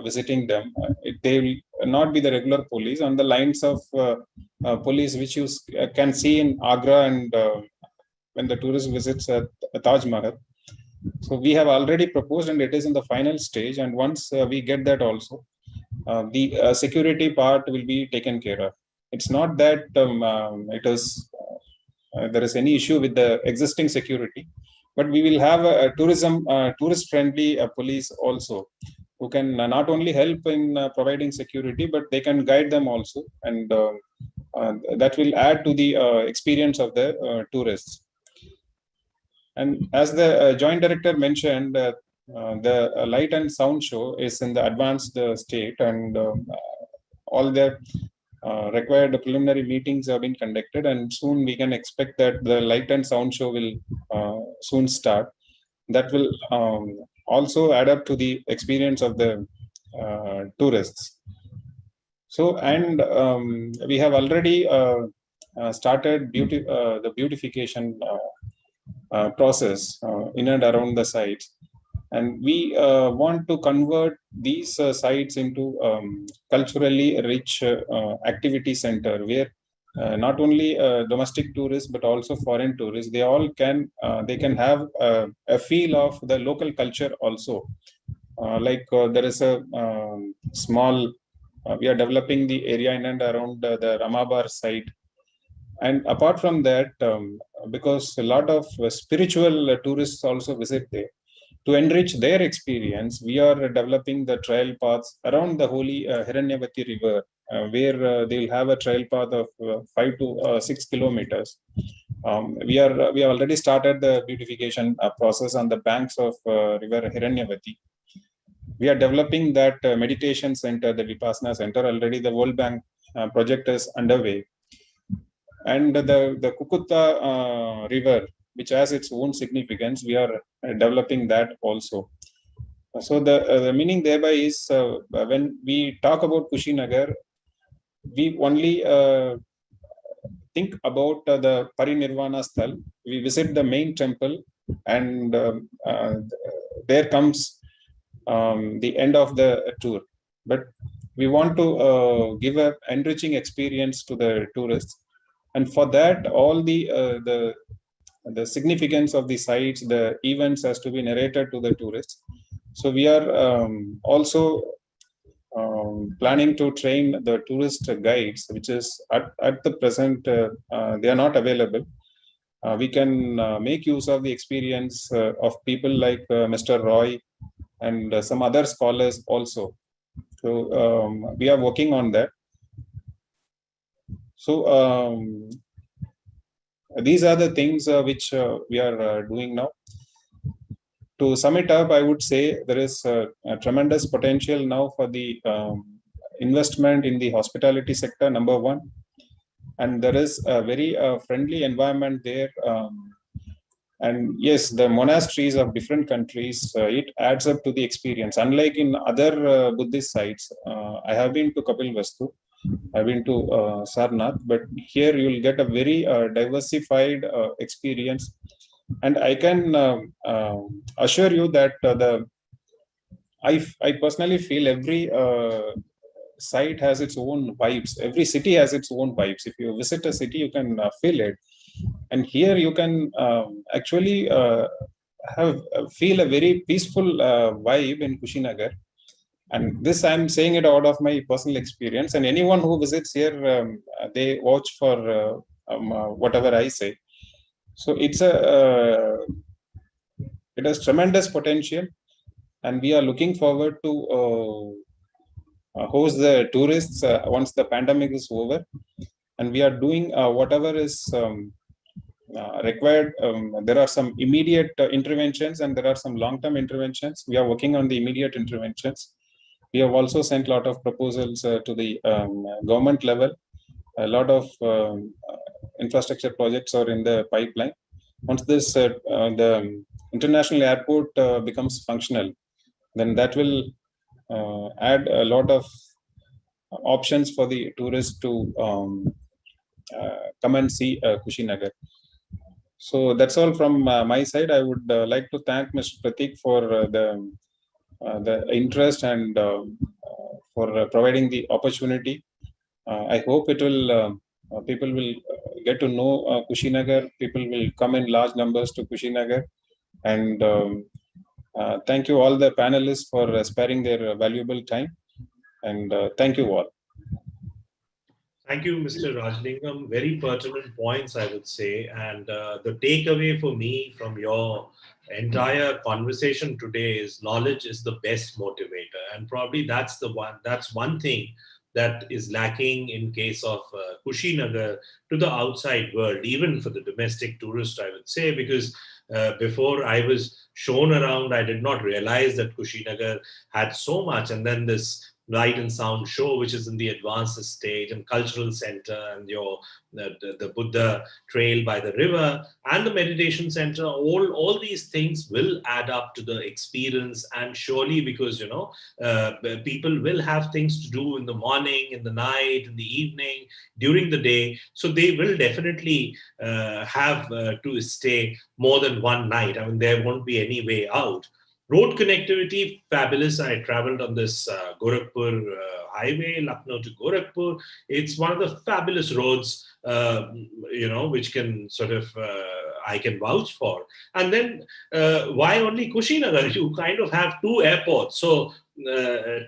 visiting them. They will not be the regular police on the lines of police which you can see in Agra and when the tourist visits Taj Mahal. So we have already proposed, and it is in the final stage. And once we get that also, the security part will be taken care of. It's not that there is any issue with the existing security, but we will have a tourist-friendly police also, who can not only help in providing security, but they can guide them also, and that will add to the experience of the tourists. And as the joint director mentioned, the light and sound show is in the advanced state, and all the required preliminary meetings have been conducted, and soon we can expect that the light and sound show will soon start. That will also add up to the experience of the tourists. So, and we have already started the beautification process in and around the sites. And we want to convert these sites into culturally rich activity center, where not only domestic tourists but also foreign tourists, they all can have a feel of the local culture also. There is a small we are developing the area in and around the Ramabar site, And apart from that, because a lot of spiritual tourists also visit there, to enrich their experience, we are developing the trail paths around the holy Hiranyavati river, where they'll have a trail path of 5 to 6 kilometers. We have already started the beautification process on the banks of river Hiranyavati. We are developing that meditation center, the Vipassana center. Already the World Bank project is underway. And the Kukutta river, which has its own significance, we are developing that also. So the meaning thereby is when we talk about Kushinagar, we only think about the Parinirvana Sthal. We visit the main temple, and there comes the end of the tour. But we want to give an enriching experience to the tourists, and for that, all the significance of the sites, the events has to be narrated to the tourists. So we are also planning to train the tourist guides, which is at the present they are not available. We can make use of the experience of people like Mr. Roy and some other scholars also. So we are working on that. So these are the things which we are doing now. To sum it up, I would say there is a tremendous potential now for the investment in the hospitality sector, number one. And there is a very friendly environment there. And yes, the monasteries of different countries, it adds up to the experience. Unlike in other Buddhist sites, I have been to Kapilvastu, I've been to Sarnath, but here you will get a very diversified experience. And I can assure you that I personally feel every site has its own vibes. Every city has its own vibes. If you visit a city, you can feel it. And here you can actually feel a very peaceful vibe in Kushinagar. And this I'm saying it out of my personal experience. And anyone who visits here, they watch for whatever I say. So it has tremendous potential, and we are looking forward to host the tourists once the pandemic is over. And we are doing whatever is required. There are some immediate interventions and there are some long-term interventions. We are working on the immediate interventions. We have also sent a lot of proposals to the government level. A lot of infrastructure projects are in the pipeline. Once this the international airport becomes functional, then that will add a lot of options for the tourists to come and see Kushinagar. So that's all from my side. I would like to thank Mr. Pratik for the interest and for providing the opportunity. I hope it will people will get to know Kushinagar. People will come in large numbers to Kushinagar. And thank you all the panelists for sparing their valuable time. And thank you all. Thank you, Mr. Rajlingam. Very pertinent points, I would say. And the takeaway for me from your entire conversation today is knowledge is the best motivator. And probably that's one thing that is lacking in case of Kushinagar to the outside world, even for the domestic tourist, I would say, because before I was shown around, I did not realize that Kushinagar had so much. And then this light and sound show, which is in the advanced stage, and cultural center, and the Buddha trail by the river, and the meditation center. All these things will add up to the experience, and surely because people will have things to do in the morning, in the night, in the evening, during the day, so they will definitely have to stay more than one night. I mean, there won't be any way out. Road connectivity, fabulous. I traveled on this Gorakhpur highway, Lucknow to Gorakhpur. It's one of the fabulous roads which can sort of I can vouch for. And then why only Kushinagar? You kind of have two airports. So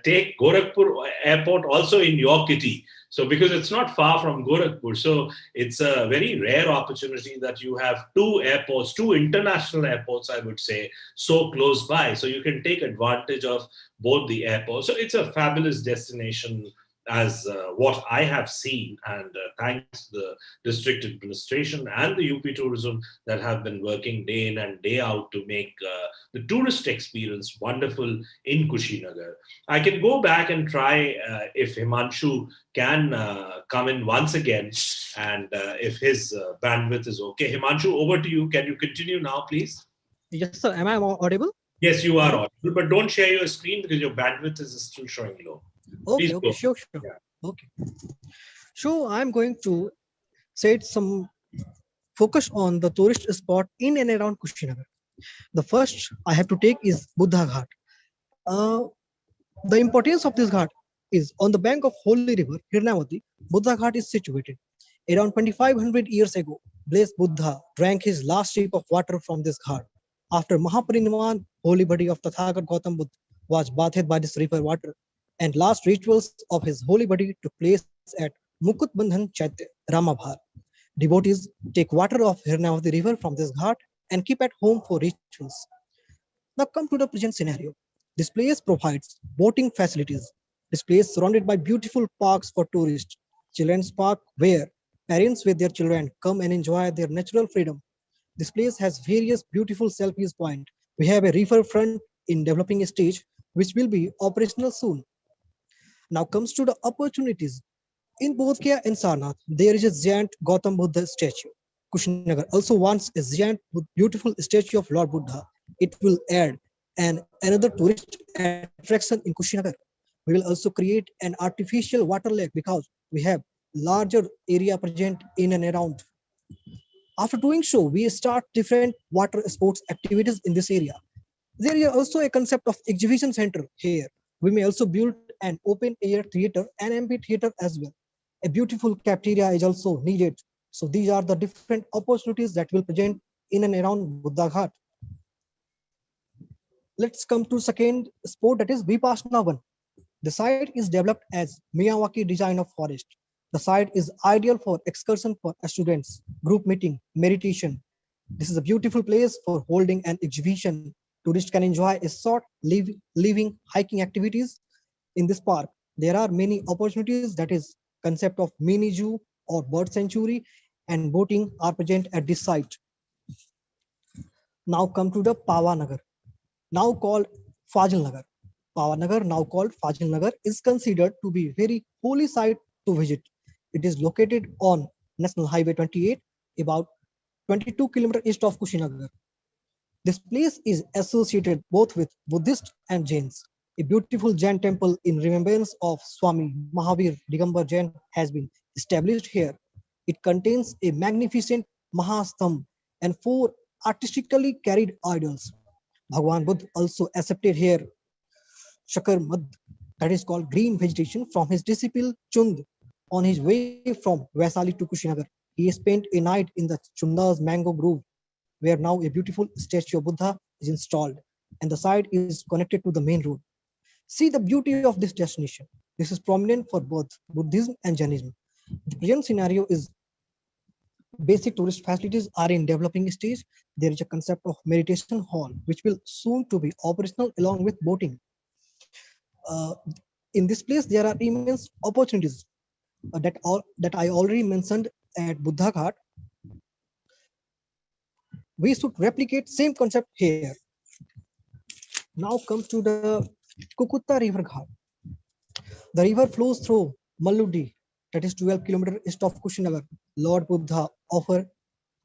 take Gorakhpur airport also in your kitty. So because it's not far from Gorakhpur, so it's a very rare opportunity that you have two airports, two international airports, I would say, so close by. So you can take advantage of both the airports. So it's a fabulous destination as what I have seen, and thanks to the district administration and the UP Tourism that have been working day in and day out to make the tourist experience wonderful in Kushinagar. I can go back and try if Himanshu can come in once again, and if his bandwidth is okay. Himanshu, over to you. Can you continue now, please? Yes, sir. Am I audible? Yes, you are audible, but don't share your screen because your bandwidth is still showing low. Okay, Please okay, go. sure. Yeah. Okay. So I'm going to set some focus on the tourist spot in and around Kushinagar. The first I have to take is Buddha Ghat. The importance of this ghat is on the bank of holy river Hirnavati. Buddha Ghat is situated. Around 2500 years ago, blessed Buddha drank his last sip of water from this ghat. After Mahaparinirvana, holy body of Tathagat Gautam Buddha was bathed by this river water, and last rituals of his holy body took place at Mukut Bandhan Chaitya, Ramabhar. Devotees take water of Hirnavati river from this ghat and keep at home for rituals. Now come to the present scenario. This place provides boating facilities. This place surrounded by beautiful parks for tourists. Children's park where parents with their children come and enjoy their natural freedom. This place has various beautiful selfies point. We have a river front in developing stage which will be operational soon. Now comes to the opportunities. In Bodh Gaya and Sarnath, there is a giant Gautam Buddha statue. Kushinagar also wants a giant beautiful statue of Lord Buddha. It will add another tourist attraction in Kushinagar. We will also create an artificial water lake because we have larger area present in and around. After doing so, we start different water sports activities in this area. There is also a concept of exhibition center here. We may also build an open air theater and amphitheater as well. A beautiful cafeteria is also needed. So these are the different opportunities that will present in and around Buddha Ghat. Let's come to second sport, that is Vipassana 1. The site is developed as Miyawaki design of forest. The site is ideal for excursion for students, group meeting, meditation. This is a beautiful place for holding an exhibition. Tourists can enjoy a short living hiking activities in this park. There are many opportunities, that is concept of mini zoo or bird sanctuary, and boating are present at this site. Now come to the Pavanagar, now called Fazil Nagar. Pavanagar, now called Fazil Nagar, is considered to be very holy site to visit. It is located on National Highway 28, about 22 kilometers east of Kushinagar. This place is associated both with Buddhist and Jains. A beautiful Jain temple in remembrance of Swami Mahavir Digambar Jain has been established here. It contains a magnificent Mahastambh and 4 artistically carried idols. Bhagwan Buddha also accepted here Shakar Mad, that is called green vegetation, from his disciple Chund on his way from Vaisali to Kushinagar. He spent a night in the Chunda's mango grove, where now a beautiful statue of Buddha is installed, and the site is connected to the main road. See the beauty of this destination. This is prominent for both Buddhism and Jainism. The present scenario is basic tourist facilities are in developing stage. There is a concept of meditation hall, which will soon to be operational along with boating. In this place, there are immense opportunities that I already mentioned at Buddha Ghat. We should replicate same concept here. Now comes to the Kukutta River Ghat. The river flows through Malludi, that is 12 kilometers east of Kushinagar. Lord Buddha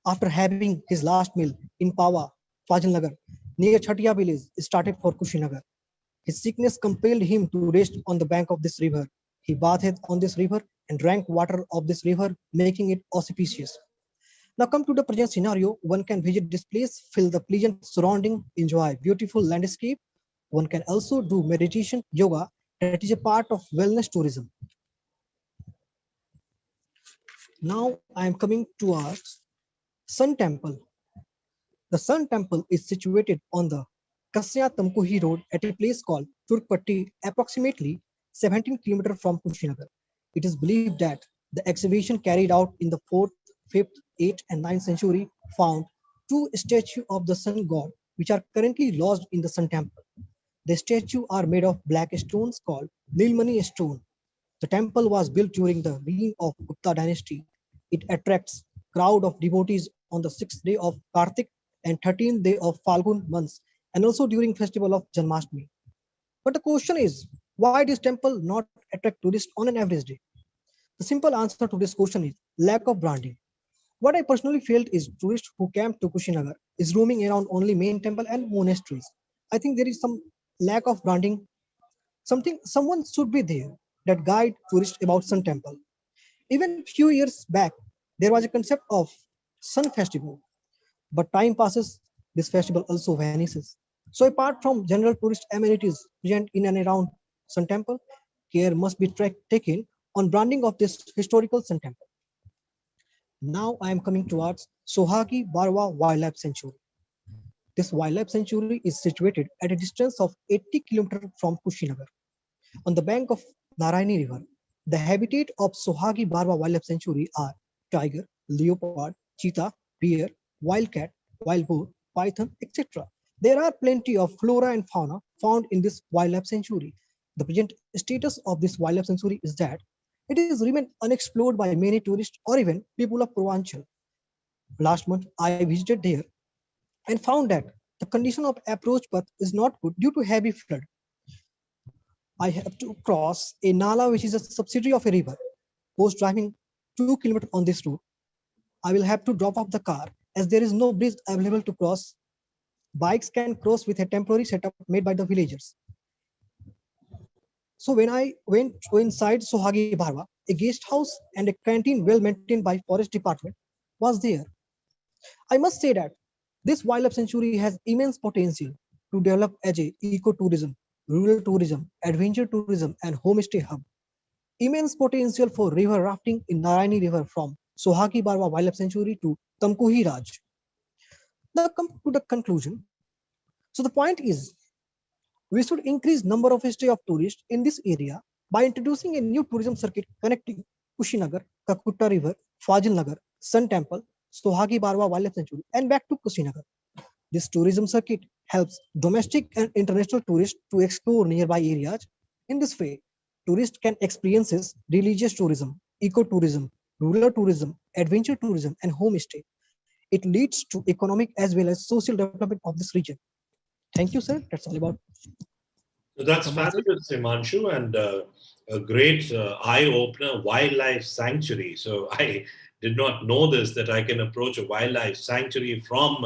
after having his last meal in Pawa, Fazil Nagar, near Chhatia village, started for Kushinagar. His sickness compelled him to rest on the bank of this river. He bathed on this river and drank water of this river, making it auspicious. Now come to the present scenario. One can visit this place, feel the pleasant surrounding, enjoy beautiful landscape. One can also do meditation, yoga, that is a part of wellness tourism. Now I am coming to our Sun Temple. The Sun Temple is situated on the Kasya Tamkuhi road at a place called Turkpatti, approximately 17 km from Kushinagar. It is believed that the excavation carried out in the 4th, 5th, 8th, and 9th century found two statues of the sun god, which are currently lodged in the Sun Temple. The statues are made of black stones called Nilmani stone. The temple was built during the reign of Gupta dynasty. It attracts crowd of devotees on the 6th day of Kartik and 13th day of Falgun months, and also during festival of Janmashtami. But the question is, why this temple not attract tourists on an average day? The simple answer to this question is lack of branding. What I personally felt is tourists who camp to Kushinagar is roaming around only main temple and monasteries. I think there is some lack of branding. Someone should be there that guide tourists about Sun Temple. Even few years back, there was a concept of Sun Festival, but time passes, this festival also vanishes. So apart from general tourist amenities present in and around Sun Temple, care must be taken on branding of this historical Sun Temple. Now I am coming towards Sohagi Barwa Wildlife Sanctuary. This wildlife sanctuary is situated at a distance of 80 km from Kushinagar on the bank of Narayani River. The habitat of Sohagi Barwa Wildlife Sanctuary are tiger, leopard, cheetah, bear, wildcat, wild boar, python, etc. There are plenty of flora and fauna found in this wildlife sanctuary. The present status of this wildlife sanctuary is that it is remain unexplored by many tourists or even people of Purvanchal. Last month, I visited there and found that the condition of approach path is not good due to heavy flood. I have to cross a nala which is a subsidiary of a river. Post driving 2 kilometers on this route, I will have to drop off the car as there is no bridge available to cross. Bikes can cross with a temporary setup made by the villagers. So when I went inside Sohagi Bharwa, a guest house and a canteen well maintained by forest department was there. I must say that this wildlife sanctuary has immense potential to develop as a ecotourism, rural tourism, adventure tourism, and homestay hub. Immense potential for river rafting in Narayani River from Sohagi Barwa Wildlife Sanctuary to Tamkuhi Raj. Now come to the conclusion. So the point is, we should increase number of stay of tourists in this area by introducing a new tourism circuit connecting Kushinagar, Kakutta River, Fazil Nagar, Sun Temple, Sohagi Barwa Wildlife Sanctuary, and back to Kushinagar. This tourism circuit helps domestic and international tourists to explore nearby areas. In this way, tourists can experience religious tourism, ecotourism, rural tourism, adventure tourism, and homestay. It leads to economic as well as social development of this region. Thank you, sir. That's all about. So that's fabulous, Himanshu, and a great eye-opener, wildlife sanctuary. So I did not know this, that I can approach a wildlife sanctuary from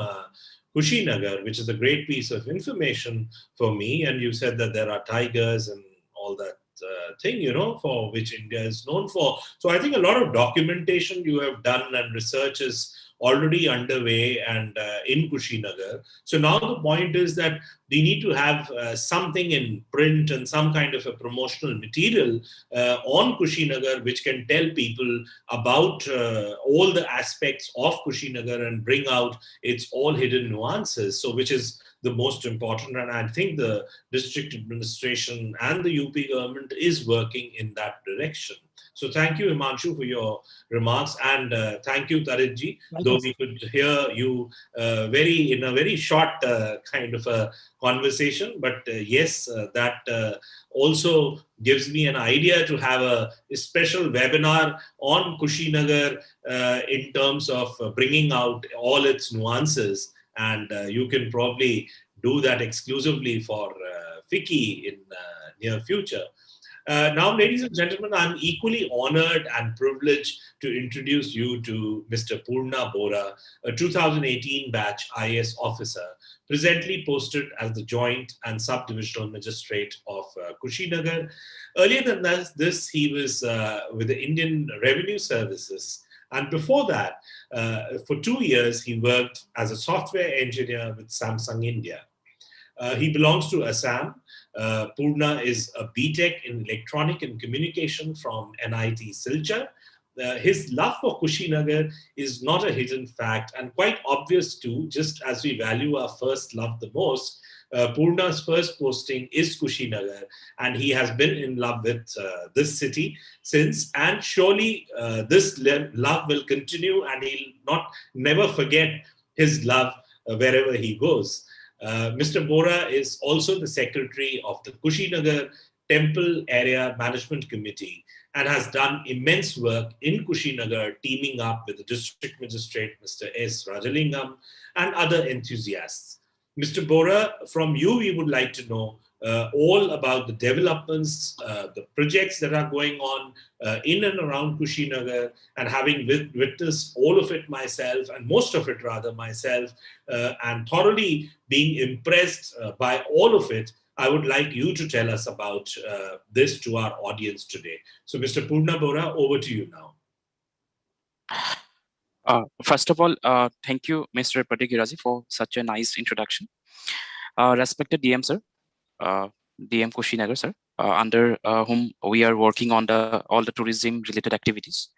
Kushinagar, which is a great piece of information for me. And you said that there are tigers and all that thing, for which India is known for. So I think a lot of documentation you have done and research is already underway and in Kushinagar. So now the point is that we need to have something in print and some kind of a promotional material on Kushinagar which can tell people about all the aspects of Kushinagar and bring out its all hidden nuances. So which is the most important, and I think the district administration and the UP government is working in that direction. So thank you, Himanshu, for your remarks, and thank you, Taritji. Though we could hear you in a very short kind of a conversation, but yes, that also gives me an idea to have a special webinar on Kushinagar in terms of bringing out all its nuances, and you can probably do that exclusively for FICCI in near future. Now, ladies and gentlemen, I'm equally honored and privileged to introduce you to Mr. Purna Bora, a 2018 batch IAS officer, presently posted as the Joint and Subdivisional Magistrate of Kushinagar. Earlier than this, he was with the Indian Revenue Services. And before that, for 2 years, he worked as a software engineer with Samsung India. He belongs to Assam. Purna is a BTech in Electronic and Communication from NIT Silchar. his love for Kushinagar is not a hidden fact and quite obvious too, just as we value our first love the most. Purna's first posting is Kushinagar, and he has been in love with this city since, and surely this love will continue, and he'll never forget his love wherever he goes. Mr. Bora is also the secretary of the Kushinagar Temple Area Management Committee and has done immense work in Kushinagar, teaming up with the district magistrate, Mr. S. Rajalingam, and other enthusiasts. Mr. Bora, from you, we would like to know all about the developments, the projects that are going on in and around Kushinagar, and having witnessed all of it myself, and most of it rather myself, and thoroughly being impressed by all of it, I would like you to tell us about this to our audience today. So, Mr. Purna Bora, over to you now. First of all, thank you, Mr. Pratik Hirazi, for such a nice introduction. Respected DM, sir, DM Kushinagar, sir, under whom we are working on all the tourism-related activities.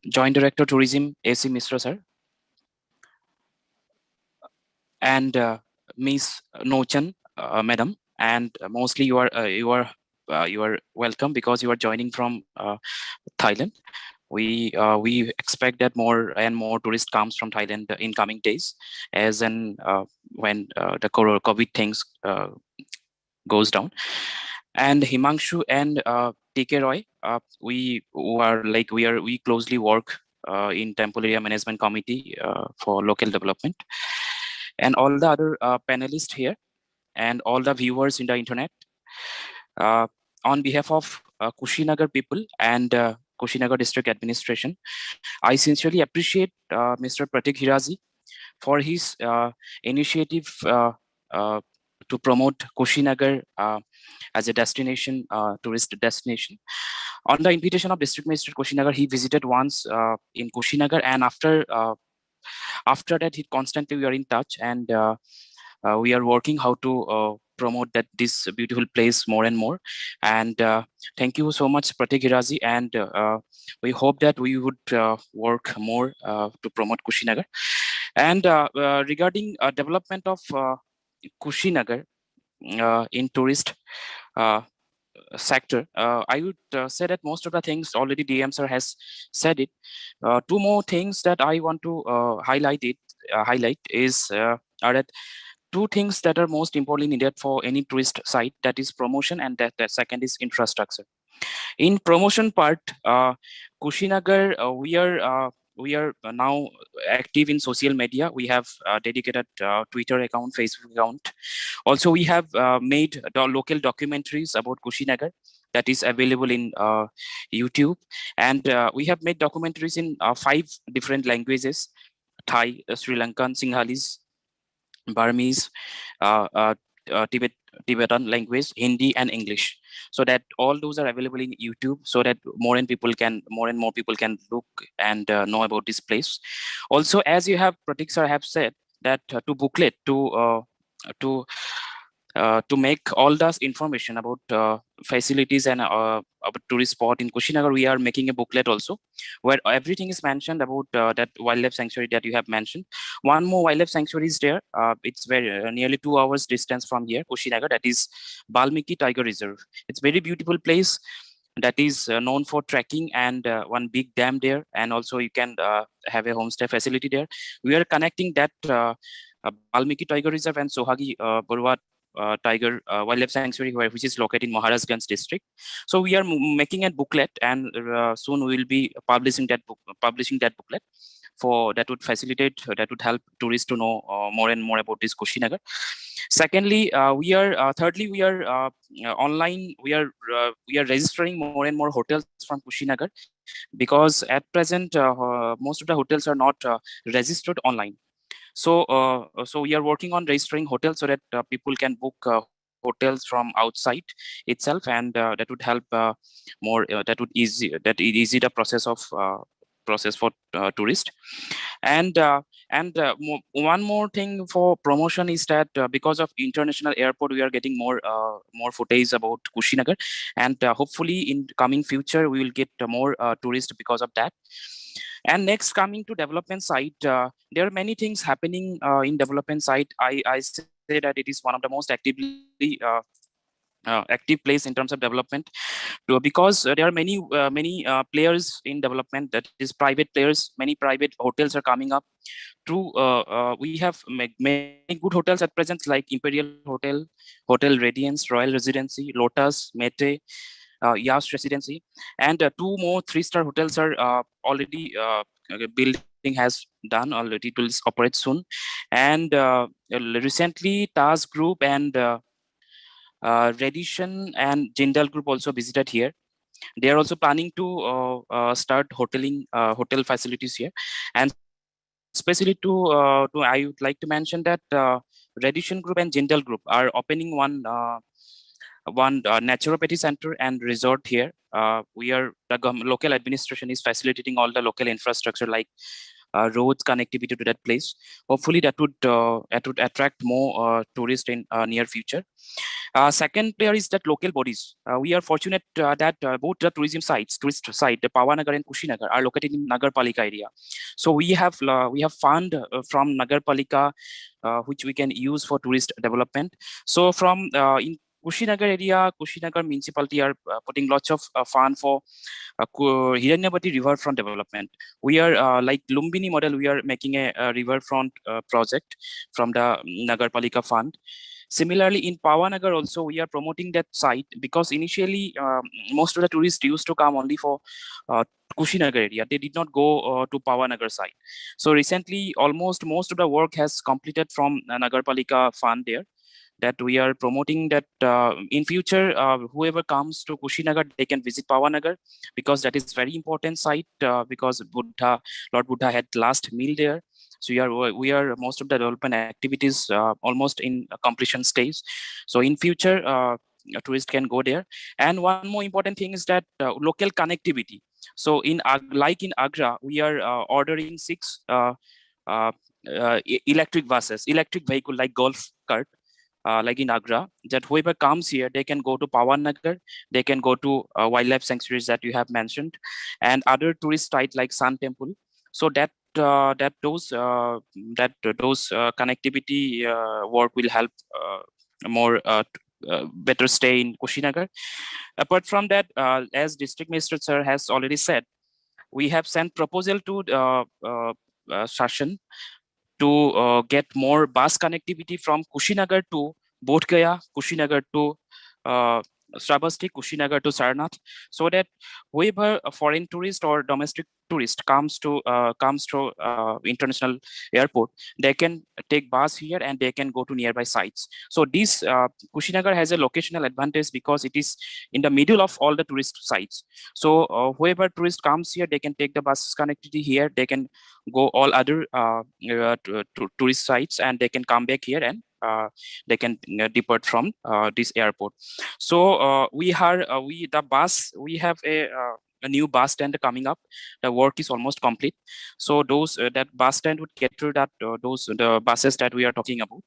Joint Director Tourism, AC Misra, sir, and Miss Nochan, Madam, and mostly you are welcome because you are joining from Thailand. We expect that more and more tourists comes from Thailand in coming days, as in when the COVID things goes down. And Himanshu and TK Roy, we closely work in Temple Area Management Committee for local development, and all the other panelists here and all the viewers in the internet. On behalf of Kushinagar people and Kushinagar District Administration, I sincerely appreciate Mr. Pratik Hirazi for his initiative to promote Kushinagar as a destination, tourist destination. On the invitation of District Magistrate Kushinagar, he visited once in Kushinagar, and after that, we are in touch, and we are working how to promote this beautiful place more and more. And thank you so much, Pratik Hirazi, and we hope that we would work more to promote Kushinagar. And regarding development of Kushinagar in tourist sector, I would say that most of the things already DM sir has said it. Two more things that I want to highlight is are that two things that are most importantly needed for any tourist site, that is promotion, and that second is infrastructure. In promotion part, Kushinagar, we are now active in social media. We have dedicated Twitter account, Facebook account. Also, we have made local documentaries about Kushinagar that is available in YouTube. And we have made documentaries in 5 different languages: Thai, Sri Lankan, Sinhalese, Burmese, Tibetan language, Hindi, and English. So that all those are available in YouTube, so that more and more people can look and know about this place. Also, as you have Pratik sir have said, that to booklet to make all this information about facilities and about tourist spot in Kushinagar, we are making a booklet also, where everything is mentioned about that wildlife sanctuary that you have mentioned. One more wildlife sanctuary is there. It's very nearly 2 hours distance from here, Kushinagar. That is Balmiki Tiger Reserve. It's very beautiful place that is known for trekking, and one big dam there, and also you can have a homestay facility there. We are connecting that Balmiki Tiger Reserve and Sohagi Barwa Tiger Wildlife Sanctuary, which is located in Maharashganj district. So we are making a booklet, and soon we will be publishing that booklet. For that would facilitate, that would help tourists to know more and more about this Kushinagar. Secondly, thirdly, we are online. We are registering more and more hotels from Kushinagar, because at present most of the hotels are not registered online. So we are working on registering hotels so that people can book hotels from outside itself, and that would help more. That would easy the process for tourists. And And one more thing for promotion is that because of international airport, we are getting more footage about Kushinagar, and hopefully in coming future we will get more tourists because of that. And next, coming to development side, there are many things happening in development side. I say that it is one of the most actively active place in terms of development, because there are many players in development, that is private players. Many private hotels are coming up. True, we have many good hotels at present, like Imperial Hotel, Hotel Radiance, Royal Residency, Lotus, Mete, Yas Residency, and two more 3-star hotels are already building has done already. It will operate soon. And recently Taj Group and Radisson and Jindal Group also visited here. They are also planning to start hotel facilities here. And especially to I would like to mention that Radisson Group and Jindal Group are opening one naturopathy center and resort here. We are the local administration is facilitating all the local infrastructure, like roads, connectivity to that place. Hopefully that would attract more tourists in near future. Second player is that local bodies. We are fortunate that both the tourist site, the Pawanagar and Kushinagar, are located in Nagar Palika area. So we have fund from Nagar Palika, which we can use for tourist development. So from in Kushinagar area, Kushinagar municipality are putting lots of fund for Hiranyavati riverfront development. We are like Lumbini model. We are making a riverfront project from the Nagar Palika fund. Similarly, in Pawanagar also, we are promoting that site, because initially most of the tourists used to come only for Kushinagar area. They did not go to Pawanagar site. So recently, almost most of the work has completed from Nagarpalika fund there. That we are promoting that in future, whoever comes to Kushinagar, they can visit Pawanagar, because that is very important site, because Lord Buddha had last meal there. So we are most of the development activities almost in a completion stage. So in future, a tourist can go there. And one more important thing is that local connectivity. So like in Agra, we are ordering 6 uh, electric buses, electric vehicle like golf cart, like in Agra, that whoever comes here, they can go to Pawanagar, they can go to wildlife sanctuaries that you have mentioned, and other tourist sites like Sun Temple. So those connectivity work will help more better stay in Kushinagar. Apart from that, as District Minister Sir has already said, we have sent proposal to Shashan to get more bus connectivity from Kushinagar to Bodh Gaya, Kushinagar to Sravasti, Kushinagar to Sarnath, so that whoever a foreign tourist or domestic tourist comes to international airport, they can take bus here and they can go to nearby sites. So this Kushinagar has a locational advantage, because it is in the middle of all the tourist sites. So whoever tourist comes here, they can take the bus connectivity here, they can go all other tourist sites, and they can come back here, and they can depart from this airport. So we have a new bus stand coming up. The work is almost complete. So those that bus stand would cater that the buses that we are talking about.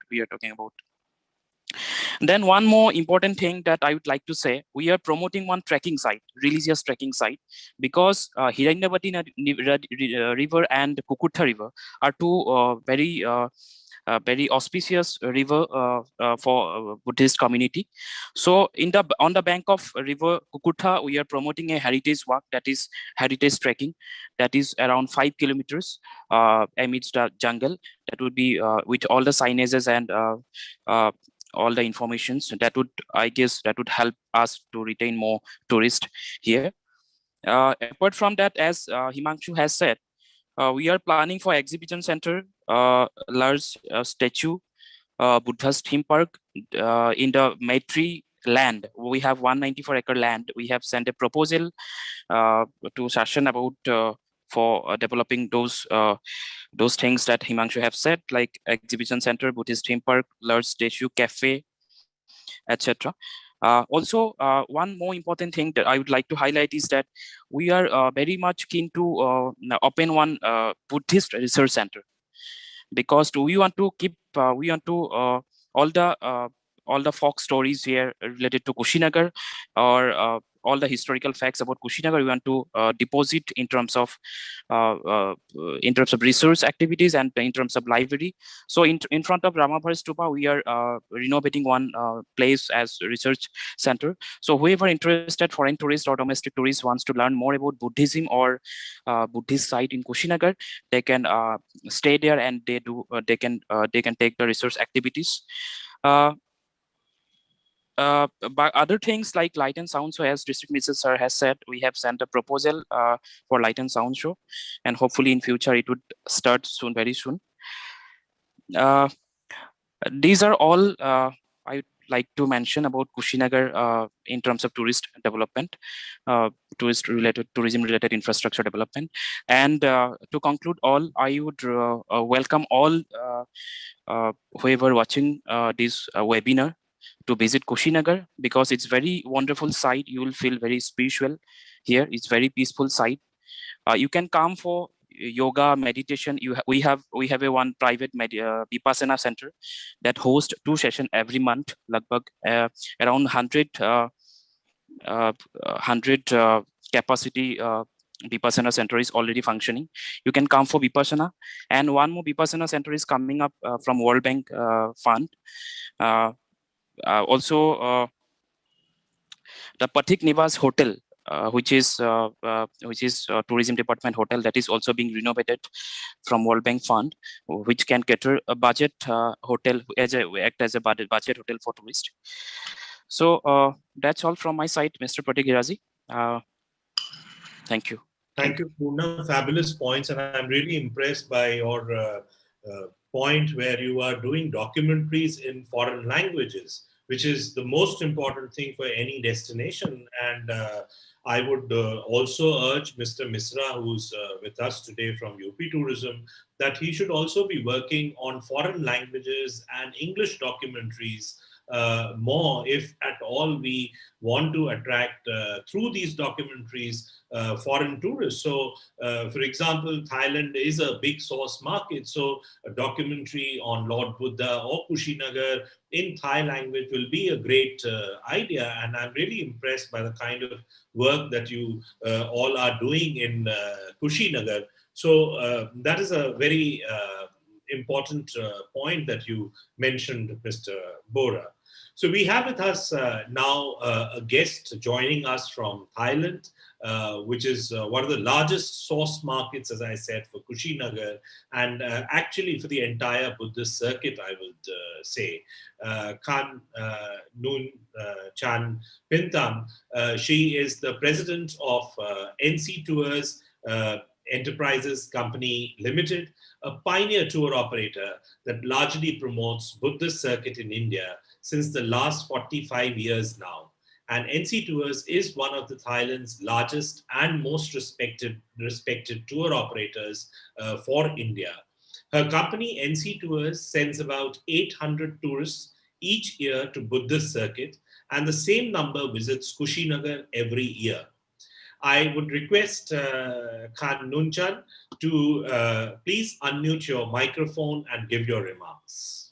Then one more important thing that I would like to say, we are promoting one trekking site, religious trekking site, because Hiranyavati river and Kukutha river are two very auspicious river for Buddhist community. So on the bank of river Kukutha, we are promoting a heritage walk, that is heritage trekking, that is around 5 kilometers amidst the jungle. That would be with all the signages and all the informations. That would, I guess, that would help us to retain more tourists here. Apart from that, as Himanshu has said, we are planning for exhibition center, large statue, Buddhist theme park in the Maitri land. We have 194-acre land. We have sent a proposal to Sashan about for developing those things that Himanshu have said, like exhibition center, Buddhist theme park, large statue, cafe, etc. Also, one more important thing that I would like to highlight is that we are very much keen to open one Buddhist research center. because we want to keep all the folk stories here related to Kushinagar, or all the historical facts about Kushinagar. We want to deposit uh, uh, in terms of research activities and in terms of library. So in front of Ramabhar Stupa, we are renovating one place as research center. So whoever interested, foreign tourists or domestic tourists, wants to learn more about Buddhism or Buddhist site in Kushinagar, they can stay there, and they can take the research activities. But other things like light and sound show, as District Minister Sir has said, we have sent a proposal for light and sound show, and hopefully in future it would start soon, very soon. These are all I would like to mention about Kushinagar in terms of tourist development, tourism related infrastructure development. And to conclude all, I would welcome all whoever watching this webinar to visit Kushinagar, because it's very wonderful site. You will feel very spiritual here. It's very peaceful site. You can come for yoga, meditation. We have a one private vipassana center that hosts 2 sessions every month. Lagbhag around 100 capacity vipassana center is already functioning. You can come for vipassana, and one more vipassana center is coming up from World Bank fund. Also, the Pathik Nivas Hotel, which is tourism department hotel, that is also being renovated from World Bank fund, which can cater a budget hotel, act as a budget hotel for tourists. So that's all from my side, Mr. Pratik Hirazi. Thank you. Thank you, Poonam. Fabulous points, and I'm really impressed by your point where you are doing documentaries in foreign languages, which is the most important thing for any destination. And I would also urge Mr. Misra, who's with us today from UP Tourism, that he should also be working on foreign languages and English documentaries more, if at all we want to attract through these documentaries foreign tourists. So, for example, Thailand is a big source market. So, a documentary on Lord Buddha or Kushinagar in Thai language will be a great idea. And I'm really impressed by the kind of work that you all are doing in Kushinagar. So, that is a very important point that you mentioned, Mr. Bora. So we have with us now a guest joining us from Thailand, which is one of the largest source markets, as I said, for Kushinagar, and actually for the entire Buddhist circuit, I would say. Khan Noon Chan Pintam, she is the president of NC Tours Enterprises Company Limited, a pioneer tour operator that largely promotes Buddhist circuit in India since the last 45 years now. And NC Tours is one of the Thailand's largest and most respected tour operators for India. Her company, NC Tours, sends about 800 tourists each year to Buddhist circuit, and the same number visits Kushinagar every year. I would request Khan Nunchan to please unmute your microphone and give your remarks.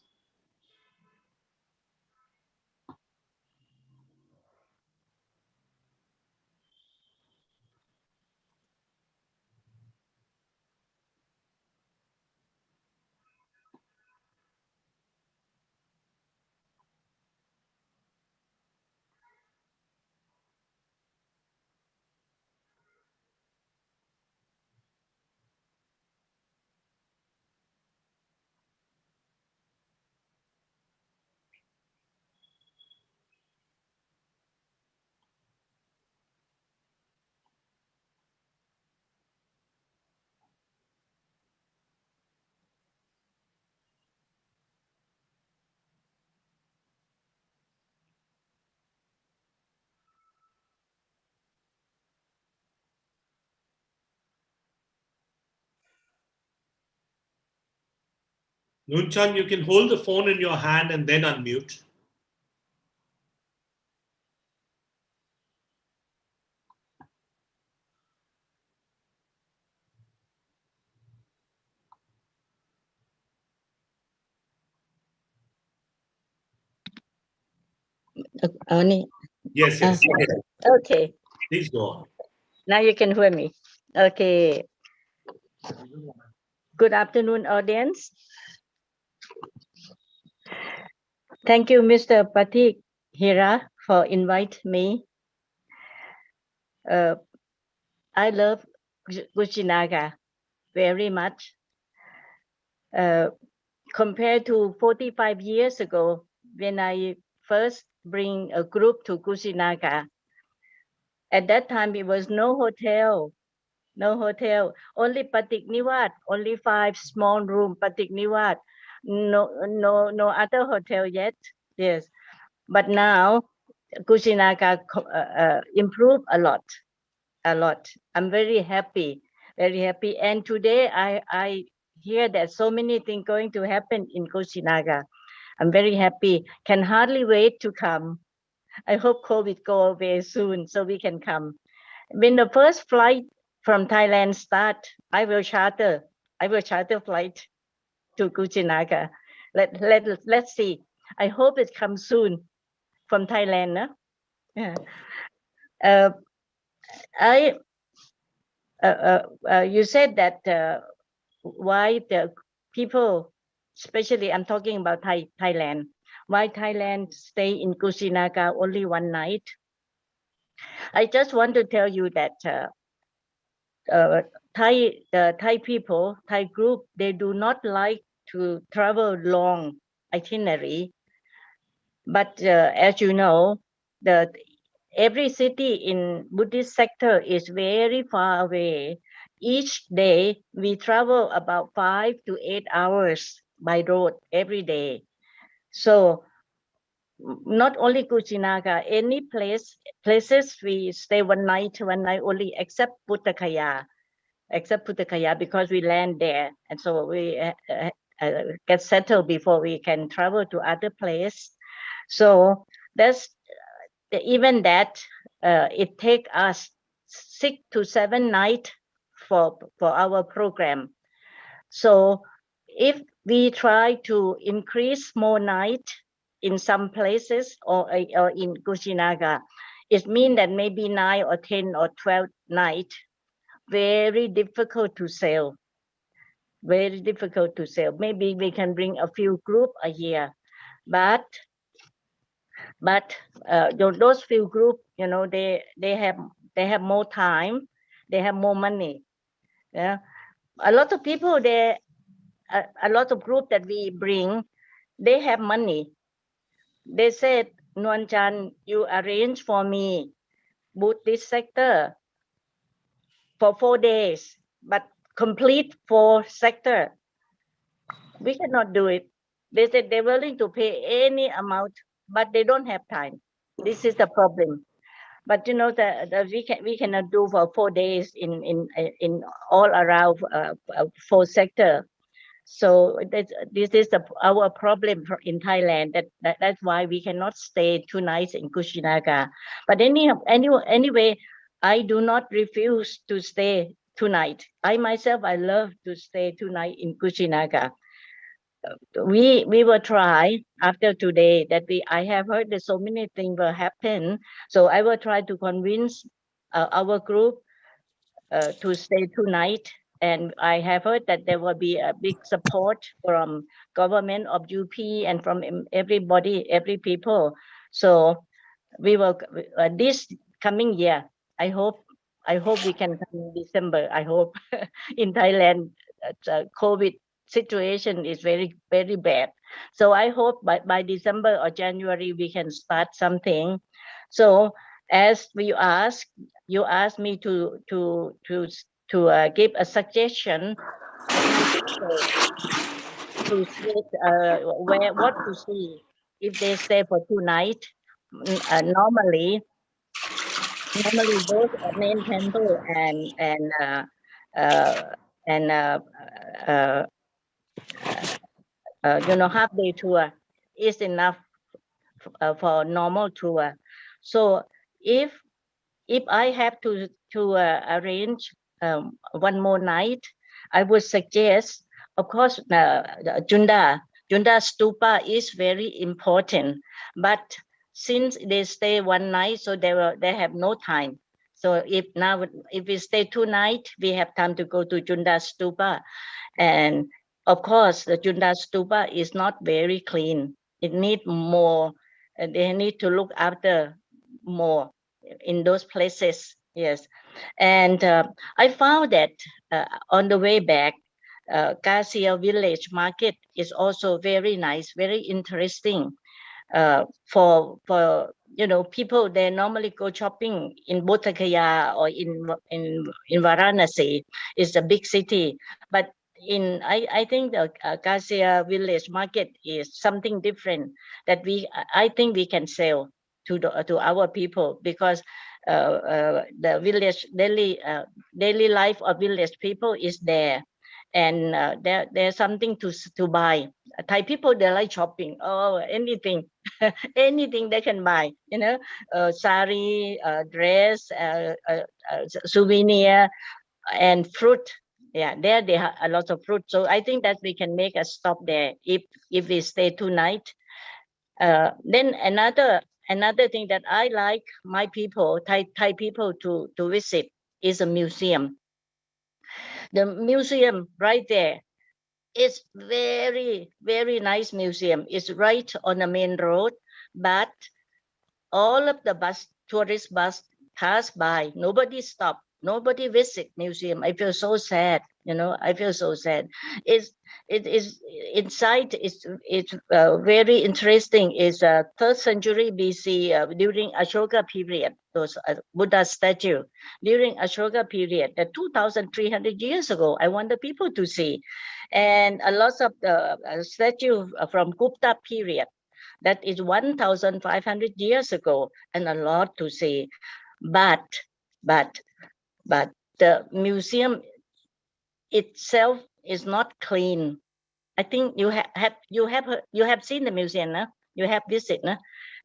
Nunchan, you can hold the phone in your hand and then unmute. Only. Yes, yes. Okay. Please go on. Now you can hear me. Okay. Good afternoon, audience. Thank you, Mr. Patik Hira, for inviting me. I love Kushinagar very much. Compared to 45 years ago, when I first bring a group to Kushinagar, at that time it was no hotel, only Patik Niwat, only 5 small room Patik Niwat, no other hotel yet. Yes, but now Kushinagar improved a lot. I'm very happy. And today I hear that so many things going to happen in Kushinagar. I'm very happy. Can hardly wait to come. I hope COVID go away soon so we can come. When the first flight from Thailand start, I will charter flight to Kuchinaga. Let's see. I hope it comes soon from Thailand. No? Yeah. You said that why the people, especially I'm talking about Thailand, why Thailand stay in Kuchinaga only one night? I just want to tell you that the Thai people, Thai group, they do not like to travel long itinerary. But as you know, every city in Buddhist sector is very far away. Each day we travel about 5 to 8 hours by road every day. So not only Kuchinaga, any places we stay one night only, except Putakaya, because we land there, and so we get settled before we can travel to other place. So that's even that it take us 6 to 7 nights for our program. So if we try to increase more night in some places or in Kushinaga, it means that maybe 9 or 10 or 12 nights, very difficult to sell. Very difficult to sell. Maybe we can bring a few group a year, but those few group, they have more time, they have more money. Yeah, a lot of people, a lot of group that we bring, they have money. They said, Nuan Chan, you arrange for me Buddhist sector for 4 days, but complete 4 sector. We cannot do it. They said they're willing to pay any amount, but they don't have time. This is the problem. But we cannot do for 4 days in all around 4 sector. So this is our problem in Thailand. That's why we cannot stay 2 nights in Kushinaga. But anyway, I do not refuse to stay 2 nights. I myself, I love to stay 2 nights in Kushinaga. We will try after today that I have heard that so many things will happen. So I will try to convince our group to stay 2 nights. And I have heard that there will be a big support from government of UP and from everybody, every people. So we will this coming year. I hope we can come in December. I hope in Thailand, COVID situation is very, very bad. So I hope by December or January we can start something. So as you asked me to give a suggestion to see what to see if they stay for 2 nights. Normally both main temple and half day tour is enough for normal tour. So if I have to arrange one more night, I would suggest, of course, Junda Stupa is very important, but since they stay one night, so they have no time. So if we stay 2 nights, we have time to go to Junda Stupa. And of course, the Junda Stupa is not very clean. It needs more. They need to look after more in those places. Yes. And I found that on the way back, Kasia village market is also very nice, very interesting. For people, they normally go shopping in Bodh Gaya or in Varanasi. It's a big city, but I think the Kasia village market is something different that I think we can sell to our people, because the village daily life of village people is there, and there's something to buy. Thai people, they like shopping. Oh, anything, anything they can buy. Sari, dress, souvenir, and fruit. Yeah, there they have a lot of fruit. So I think that we can make a stop there if we stay 2 nights. Then another thing that I like my people, Thai people, to visit is a museum. The museum right there is very, very nice museum. It's right on the main road, but all of the tourist bus pass by. Nobody stop. Nobody visit museum. I feel so sad. I feel so sad. It is inside. It's very interesting. It's 3rd century BC, during Ashoka period. Those Buddha statue during Ashoka period, 2,300 years ago. I want the people to see, and a lot of the statue from Gupta period. That is 1,500 years ago, and a lot to see. But the museum itself is not clean. I think you have seen the museum, no? You have visited, no?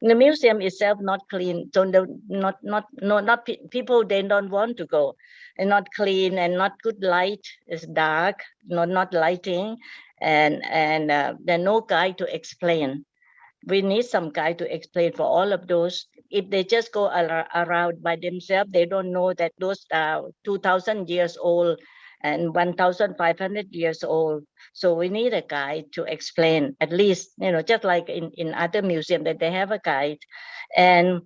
The museum itself not clean, so not people, they don't want to go, and not clean, and not good light. It's dark, not lighting, and there no guide to explain. We need some guide to explain for all of those. If they just go around by themselves, they don't know that those are 2,000 years old and 1,500 years old. So we need a guide to explain, at least, just like in other museums that they have a guide. And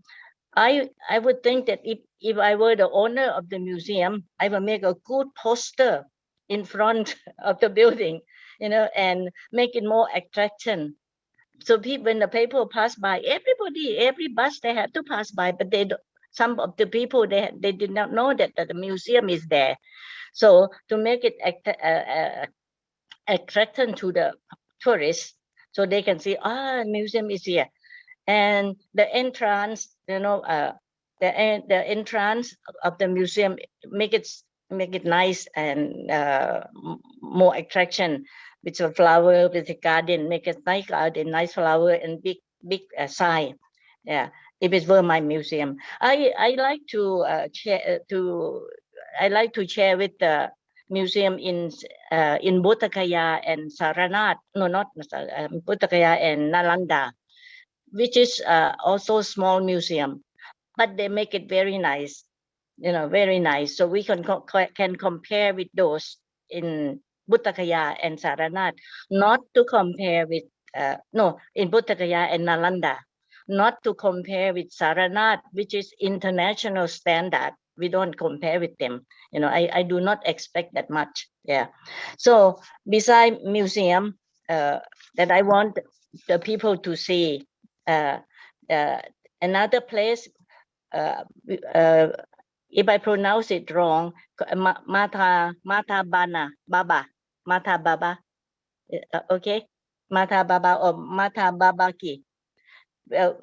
I would think that if I were the owner of the museum, I would make a good poster in front of the building, and make it more attraction. So when the people pass by, every bus, they have to pass by, but some of the people, they did not know that the museum is there. So to make it attraction to the tourists, so they can see, museum is here. And the entrance, the entrance of the museum, make it nice and more attraction. With a flower, with a garden, make a nice garden, nice flower, and big sign. Yeah, if it were my museum, I like to share with the museum in Bodh Gaya and Saranath. No, not Bodh Gaya and Nalanda, which is also small museum, but they make it very nice. Very nice. So we can compare with those in Bodh Gaya and Saranath, not to compare with in Bodh Gaya and Nalanda, not to compare with Saranath, which is international standard. We don't compare with them. I do not expect that much. Yeah. So beside museum, that I want the people to see, another place. If I pronounce it wrong, Mata Baba, okay, Mata Baba or Mata Babaki,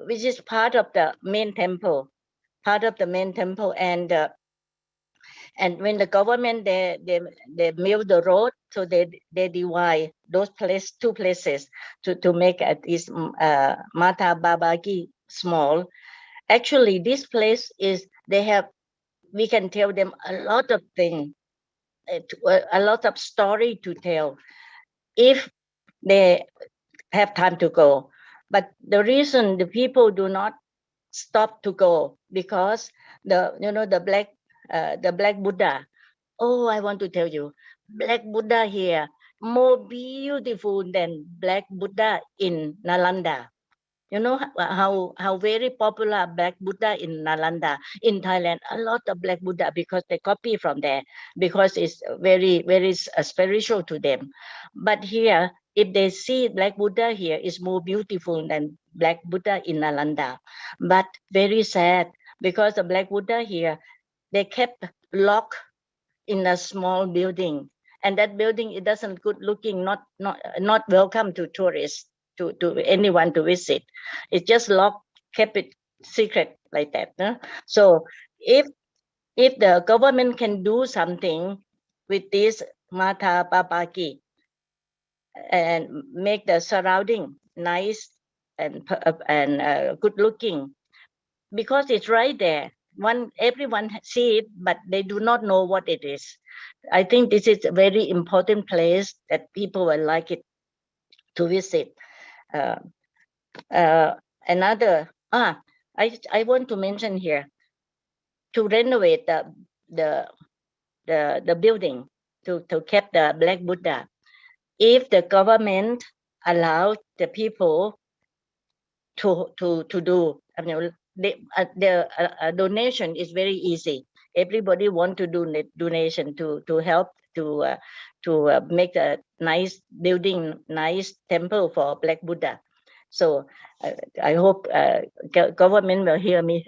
which is part of the main temple, and when the government they build the road, so they divide those two places to make this Mata Babaki small. Actually, this place is we can tell them a lot of things, a lot of story to tell if they have time to go. But the reason the people do not stop to go because the black Buddha. Oh, I want to tell you, black Buddha here more beautiful than black Buddha in Nalanda. You know how very popular black Buddha in Nalanda in Thailand. A lot of black Buddha because they copy from there because it's very very spiritual to them. But here, if they see black Buddha here, is more beautiful than black Buddha in Nalanda. But very sad because the black Buddha here, they kept locked in a small building, and that building, it doesn't good looking, not welcome to tourists, to anyone to visit. It just locked, kept it secret like that. No? So if the government can do something with this Mata Papaki and make the surrounding nice and good looking, because it's right there. Everyone see it, but they do not know what it is. I think this is a very important place that people will like it to visit. Another, I want to mention here, to renovate the building to keep the black Buddha. If the government allowed the people to do, I mean, the donation is very easy. Everybody want to do donation to help to make a nice building, nice temple for black Buddha. So I hope government will hear me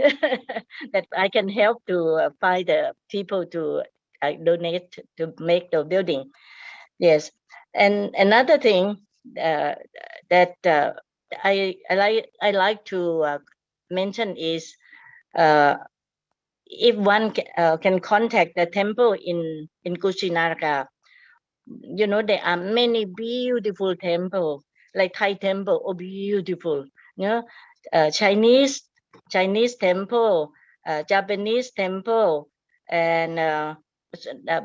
that I can help to find the people to donate to make the building. Yes, and another thing that I like to mention is if one can contact the temple in Kushinagar. There are many beautiful temples, like Thai temple, oh beautiful. Chinese temple, Japanese temple, and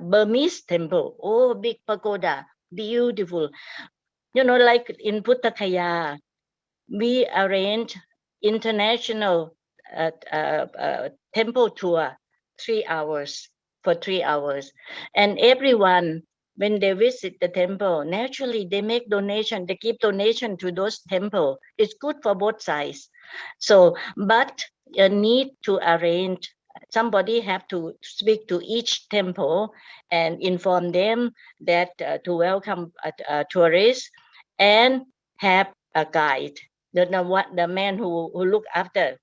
Burmese temple. Oh, big pagoda, beautiful. Like in Puthakaya, we arrange international temple tour, 3 hours, for 3 hours. And everyone, when they visit the temple, naturally they make donation, they give donation to those temple. It's good for both sides. So, but you need to arrange, somebody have to speak to each temple and inform them that to welcome tourists and have a guide. The man who look after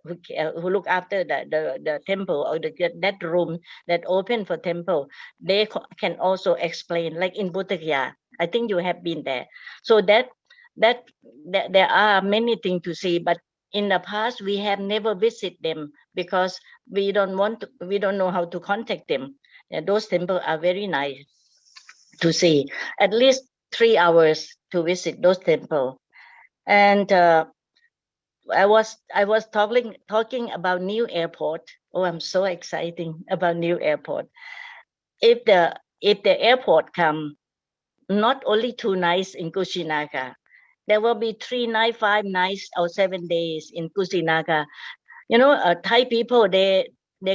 who look after the temple or that room that open for temple, they can also explain, like in Buddha. I think you have been there. So that there are many things to see, but in the past we have never visited them because we don't know how to contact them. Those temples are very nice to see. At least 3 hours to visit those temples. And I was talking about new airport. Oh, I'm so exciting about new airport. If the airport come, not only 2 nights in Kushinagar, there will be 3 nights, 5 nights, or 7 days in Kushinagar. Thai people, they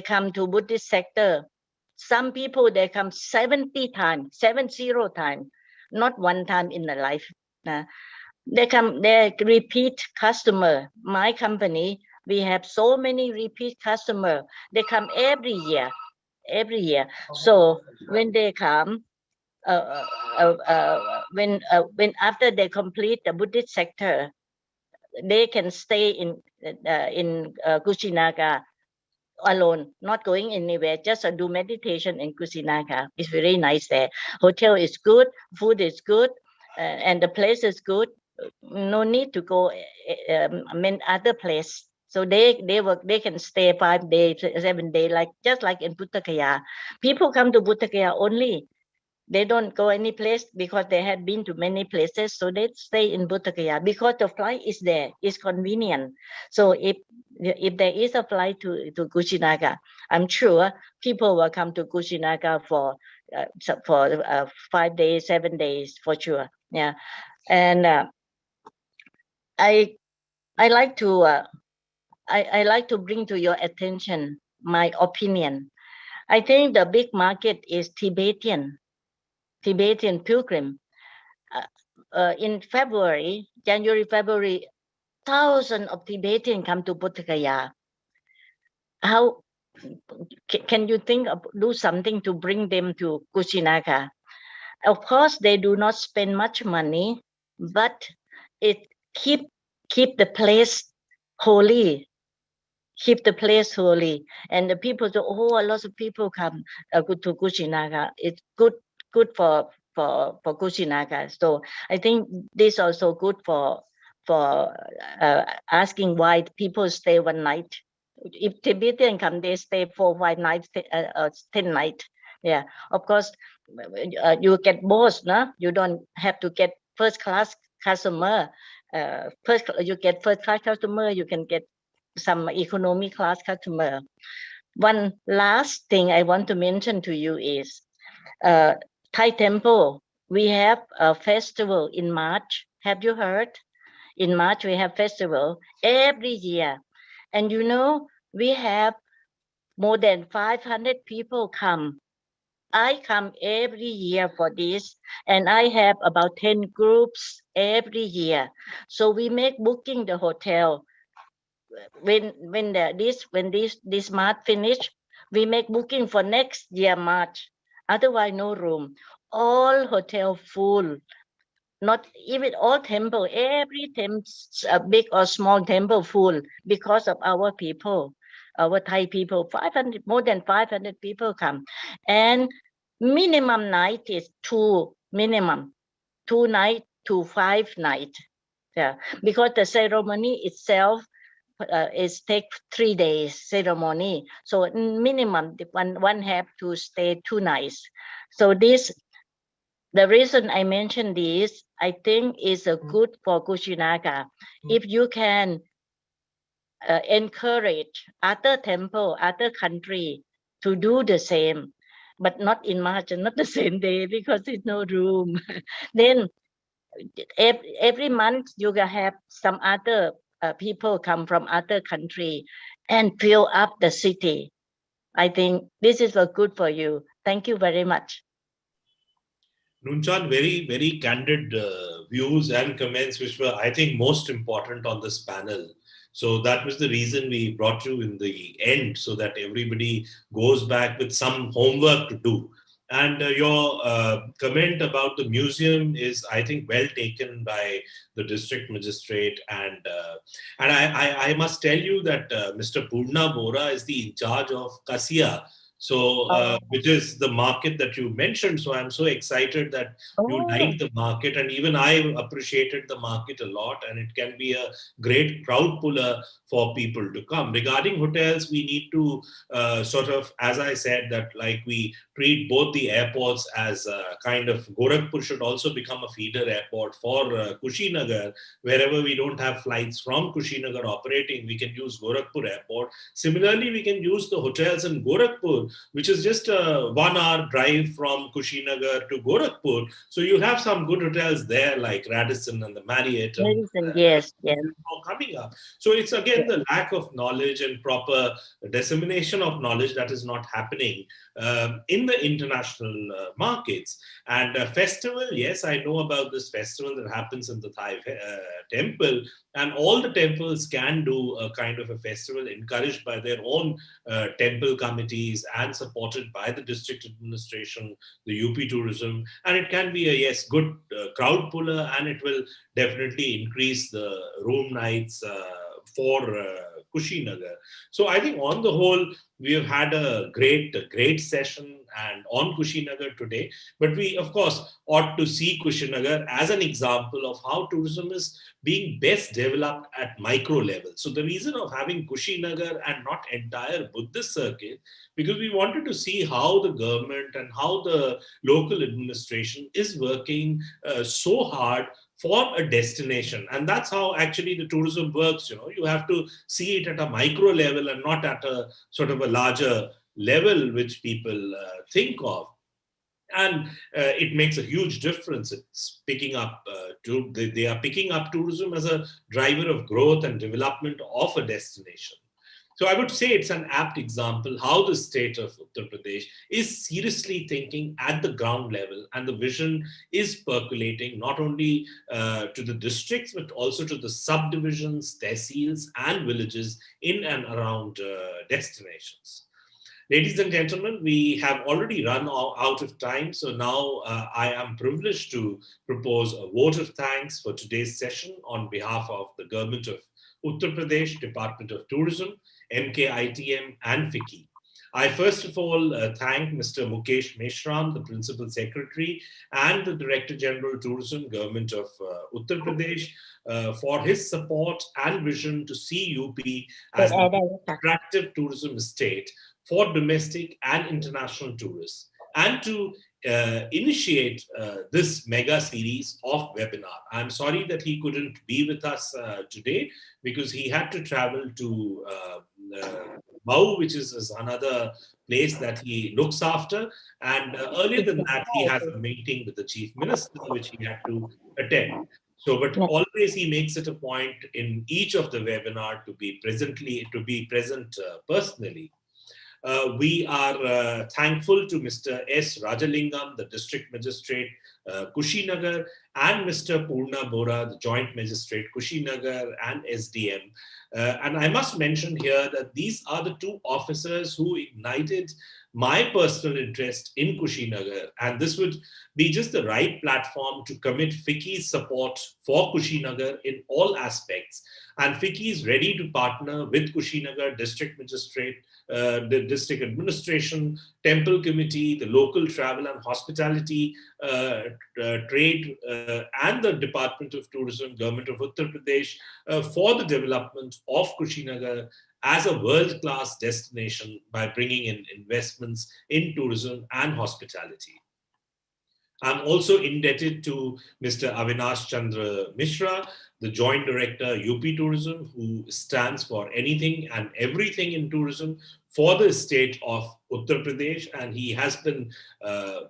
come to Buddhist sector. Some people, they come 70 times, 70 times, not one time in their life. They repeat customer. My company, we have so many repeat customer. They come every year. So when they come, when after they complete the Buddhist sector, they can stay in Kushinagar alone, not going anywhere, just do meditation in Kushinagar. It's very nice there. Hotel is good, food is good, and the place is good. No need to go other place. So they can stay 5 days, 7 days, just like in Puthakaya. People come to Puthakaya only. They don't go any place because they had been to many places. So they stay in Puthakaya because the flight is there. It's convenient. So if there is a flight to Kushinagar, I'm sure people will come to Kushinagar for 5 days, 7 days for sure. Yeah, and I like to I like to bring to your attention my opinion. I think the big market is Tibetan pilgrim. In January, February, thousands of Tibetans come to Buddha Gaya. How can you think of do something to bring them to Kushinagar? Of course, they do not spend much money, but it keep the place holy. Keep the place holy, and the people say, "Oh, a lot of people come to Kushinagar. It's good for Kushinagar." So I think this also good for asking why people stay one night. If Tibetan come, they stay 4-5 nights, 10 nights. Yeah, of course, you get both, no? You don't have to get first class customer. You get first class customer, you can get some economy class customer. One last thing I want to mention to you is Thai temple. We have a festival in March. Have you heard? In March, we have festival every year. And you know, we have more than 500 people come. I come every year for this, and I have about 10 groups every year. So we make booking the hotel. When this March finish, we make booking for next year March. Otherwise, no room. All hotel full. Not even all temple, every temple, big or small temple full because of our people, our Thai people. 500, more than 500 people come, and minimum night is 2 minimum, 2 night to 5 night. Yeah, because the ceremony itself is take 3 days ceremony. So minimum one have to stay 2 nights. So this. The reason I mention this, I think is a good for Kushinagar. If you can encourage other temple, other country to do the same, but not in March and not the same day because there's no room. Then every month you can have some other people come from other country and fill up the city. I think this is good for you. Thank you very much. Nunchan, very, very candid views and comments, which were, I think, most important on this panel. So that was the reason we brought you in the end, so that everybody goes back with some homework to do. And your comment about the museum is, I think, well taken by the district magistrate. And I must tell you that Mr. Purna Bora is the in charge of Kasia. So, which is the market that you mentioned. So I'm so excited that you like the market, and even I appreciated the market a lot, and it can be a great crowd puller for people to come. Regarding hotels, we need to sort of, as I said, that like we treat both the airports as kind of, Gorakhpur should also become a feeder airport for Kushinagar. Wherever we don't have flights from Kushinagar operating, we can use Gorakhpur airport. Similarly, we can use the hotels in Gorakhpur, which is just a 1 hour drive from Kushinagar to Gorakhpur. So you have some good hotels there like Radisson and the Marriott. Radisson, yes. Coming up. So it's again the lack of knowledge and proper dissemination of knowledge that is not happening in the international markets. And festival, yes, I know about this festival that happens in the Thai temple, and all the temples can do a kind of a festival encouraged by their own temple committees and supported by the district administration, the UP tourism, and it can be a good crowd puller, and it will definitely increase the room nights for Kushinagar. So I think on the whole, we have had a great session and on Kushinagar today. But we, of course, ought to see Kushinagar as an example of how tourism is being best developed at micro level. So the reason of having Kushinagar and not entire Buddhist circuit, because we wanted to see how the government and how the local administration is working so hard for a destination. And that's how actually the tourism works. You have to see it at a micro level and not at a sort of a larger level which people think of. And it makes a huge difference. It's picking up, they are picking up tourism as a driver of growth and development of a destination. So I would say it's an apt example how the state of Uttar Pradesh is seriously thinking at the ground level, and the vision is percolating not only to the districts, but also to the subdivisions, tehsils, and villages in and around destinations. Ladies and gentlemen, we have already run out of time, so now I am privileged to propose a vote of thanks for today's session on behalf of the Government of Uttar Pradesh, Department of Tourism, MKITM, and FICCI. I first of all thank Mr. Mukesh Meshram, the Principal Secretary and the Director General Tourism, Government of Uttar Pradesh, for his support and vision to see UP as an attractive tourism state for domestic and international tourists, and to initiate this mega series of webinar. I'm sorry that he couldn't be with us today because he had to travel to Mau, which is another place that he looks after. And earlier than that, he has a meeting with the Chief Minister, which he had to attend. So, but always he makes it a point in each of the webinar to be present personally. We are thankful to Mr. S. Rajalingam, the District Magistrate, Kushinagar, and Mr. Purna Bora, the Joint Magistrate, Kushinagar, and SDM. And I must mention here that these are the two officers who ignited my personal interest in Kushinagar, and this would be just the right platform to commit FICCI's support for Kushinagar in all aspects. And FICCI is ready to partner with Kushinagar District Magistrate, the District Administration, Temple Committee, the local travel and hospitality, trade, and the Department of Tourism, Government of Uttar Pradesh, for the development of Kushinagar as a world-class destination by bringing in investments in tourism and hospitality. I'm also indebted to Mr. Avinash Chandra Mishra, the Joint Director, UP Tourism, who stands for anything and everything in tourism for the state of Uttar Pradesh, and he has been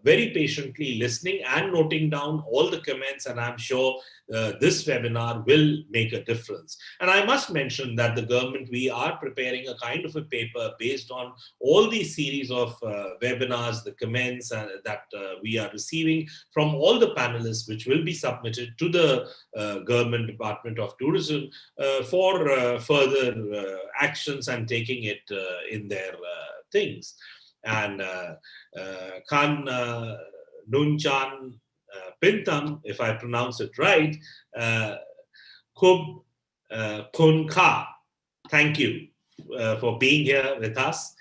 very patiently listening and noting down all the comments, and I'm sure this webinar will make a difference. And I must mention that the government, we are preparing a kind of a paper based on all these series of webinars, the comments that we are receiving from all the panelists, which will be submitted to the Government Department of Tourism for further actions and taking it in their things. And Khan Nunchan Pintam, if I pronounce it right, Khub Khun Kha, thank you for being here with us,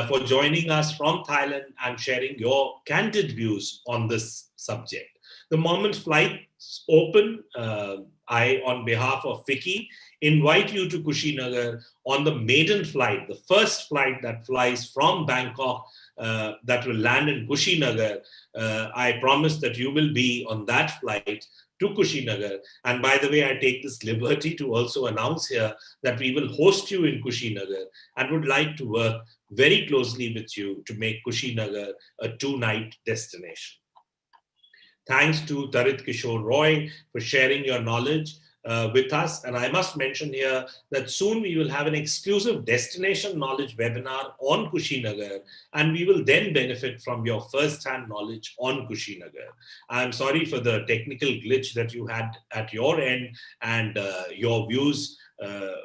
for joining us from Thailand and sharing your candid views on this subject. The moment flights open, I, on behalf of FICCI, invite you to Kushinagar on the maiden flight, the first flight that flies from Bangkok that will land in Kushinagar. I promise that you will be on that flight to Kushinagar. And by the way, I take this liberty to also announce here that we will host you in Kushinagar and would like to work very closely with you to make Kushinagar a 2-night destination. Thanks to Tarit Kishore Roy for sharing your knowledge with us. And I must mention here that soon we will have an exclusive destination knowledge webinar on Kushinagar, and we will then benefit from your first-hand knowledge on Kushinagar. I'm sorry for the technical glitch that you had at your end, and your views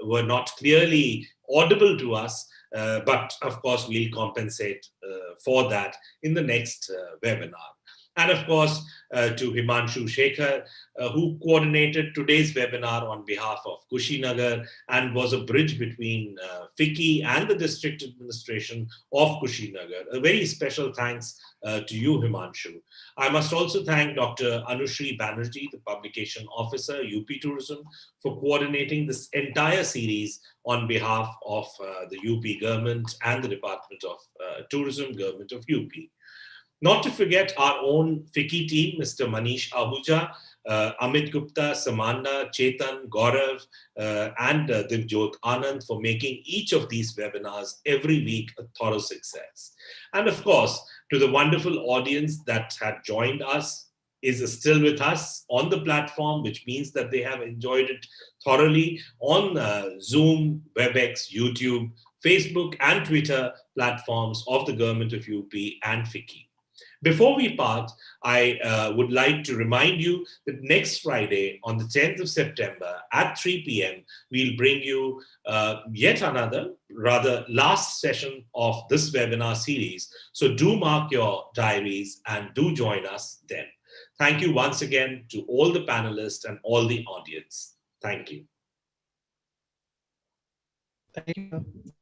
were not clearly audible to us, but of course we'll compensate for that in the next webinar. And of course, to Himanshu Shekhar, who coordinated today's webinar on behalf of Kushinagar and was a bridge between FICCI and the district administration of Kushinagar. A very special thanks to you, Himanshu. I must also thank Dr. Anushri Banerjee, the publication officer, UP Tourism, for coordinating this entire series on behalf of the UP government and the Department of Tourism, Government of UP. Not to forget our own FICCI team, Mr. Manish Ahuja, Amit Gupta, Samanda, Chetan, Gaurav, and Divjot Anand for making each of these webinars every week a thorough success. And of course, to the wonderful audience that had joined us, is still with us on the platform, which means that they have enjoyed it thoroughly on Zoom, WebEx, YouTube, Facebook, and Twitter platforms of the Government of UP and FICCI. Before we part, I would like to remind you that next Friday, on the 10th of September at 3 p.m., we'll bring you yet another, rather last session of this webinar series. So do mark your diaries and do join us then. Thank you once again to all the panelists and all the audience. Thank you. Thank you.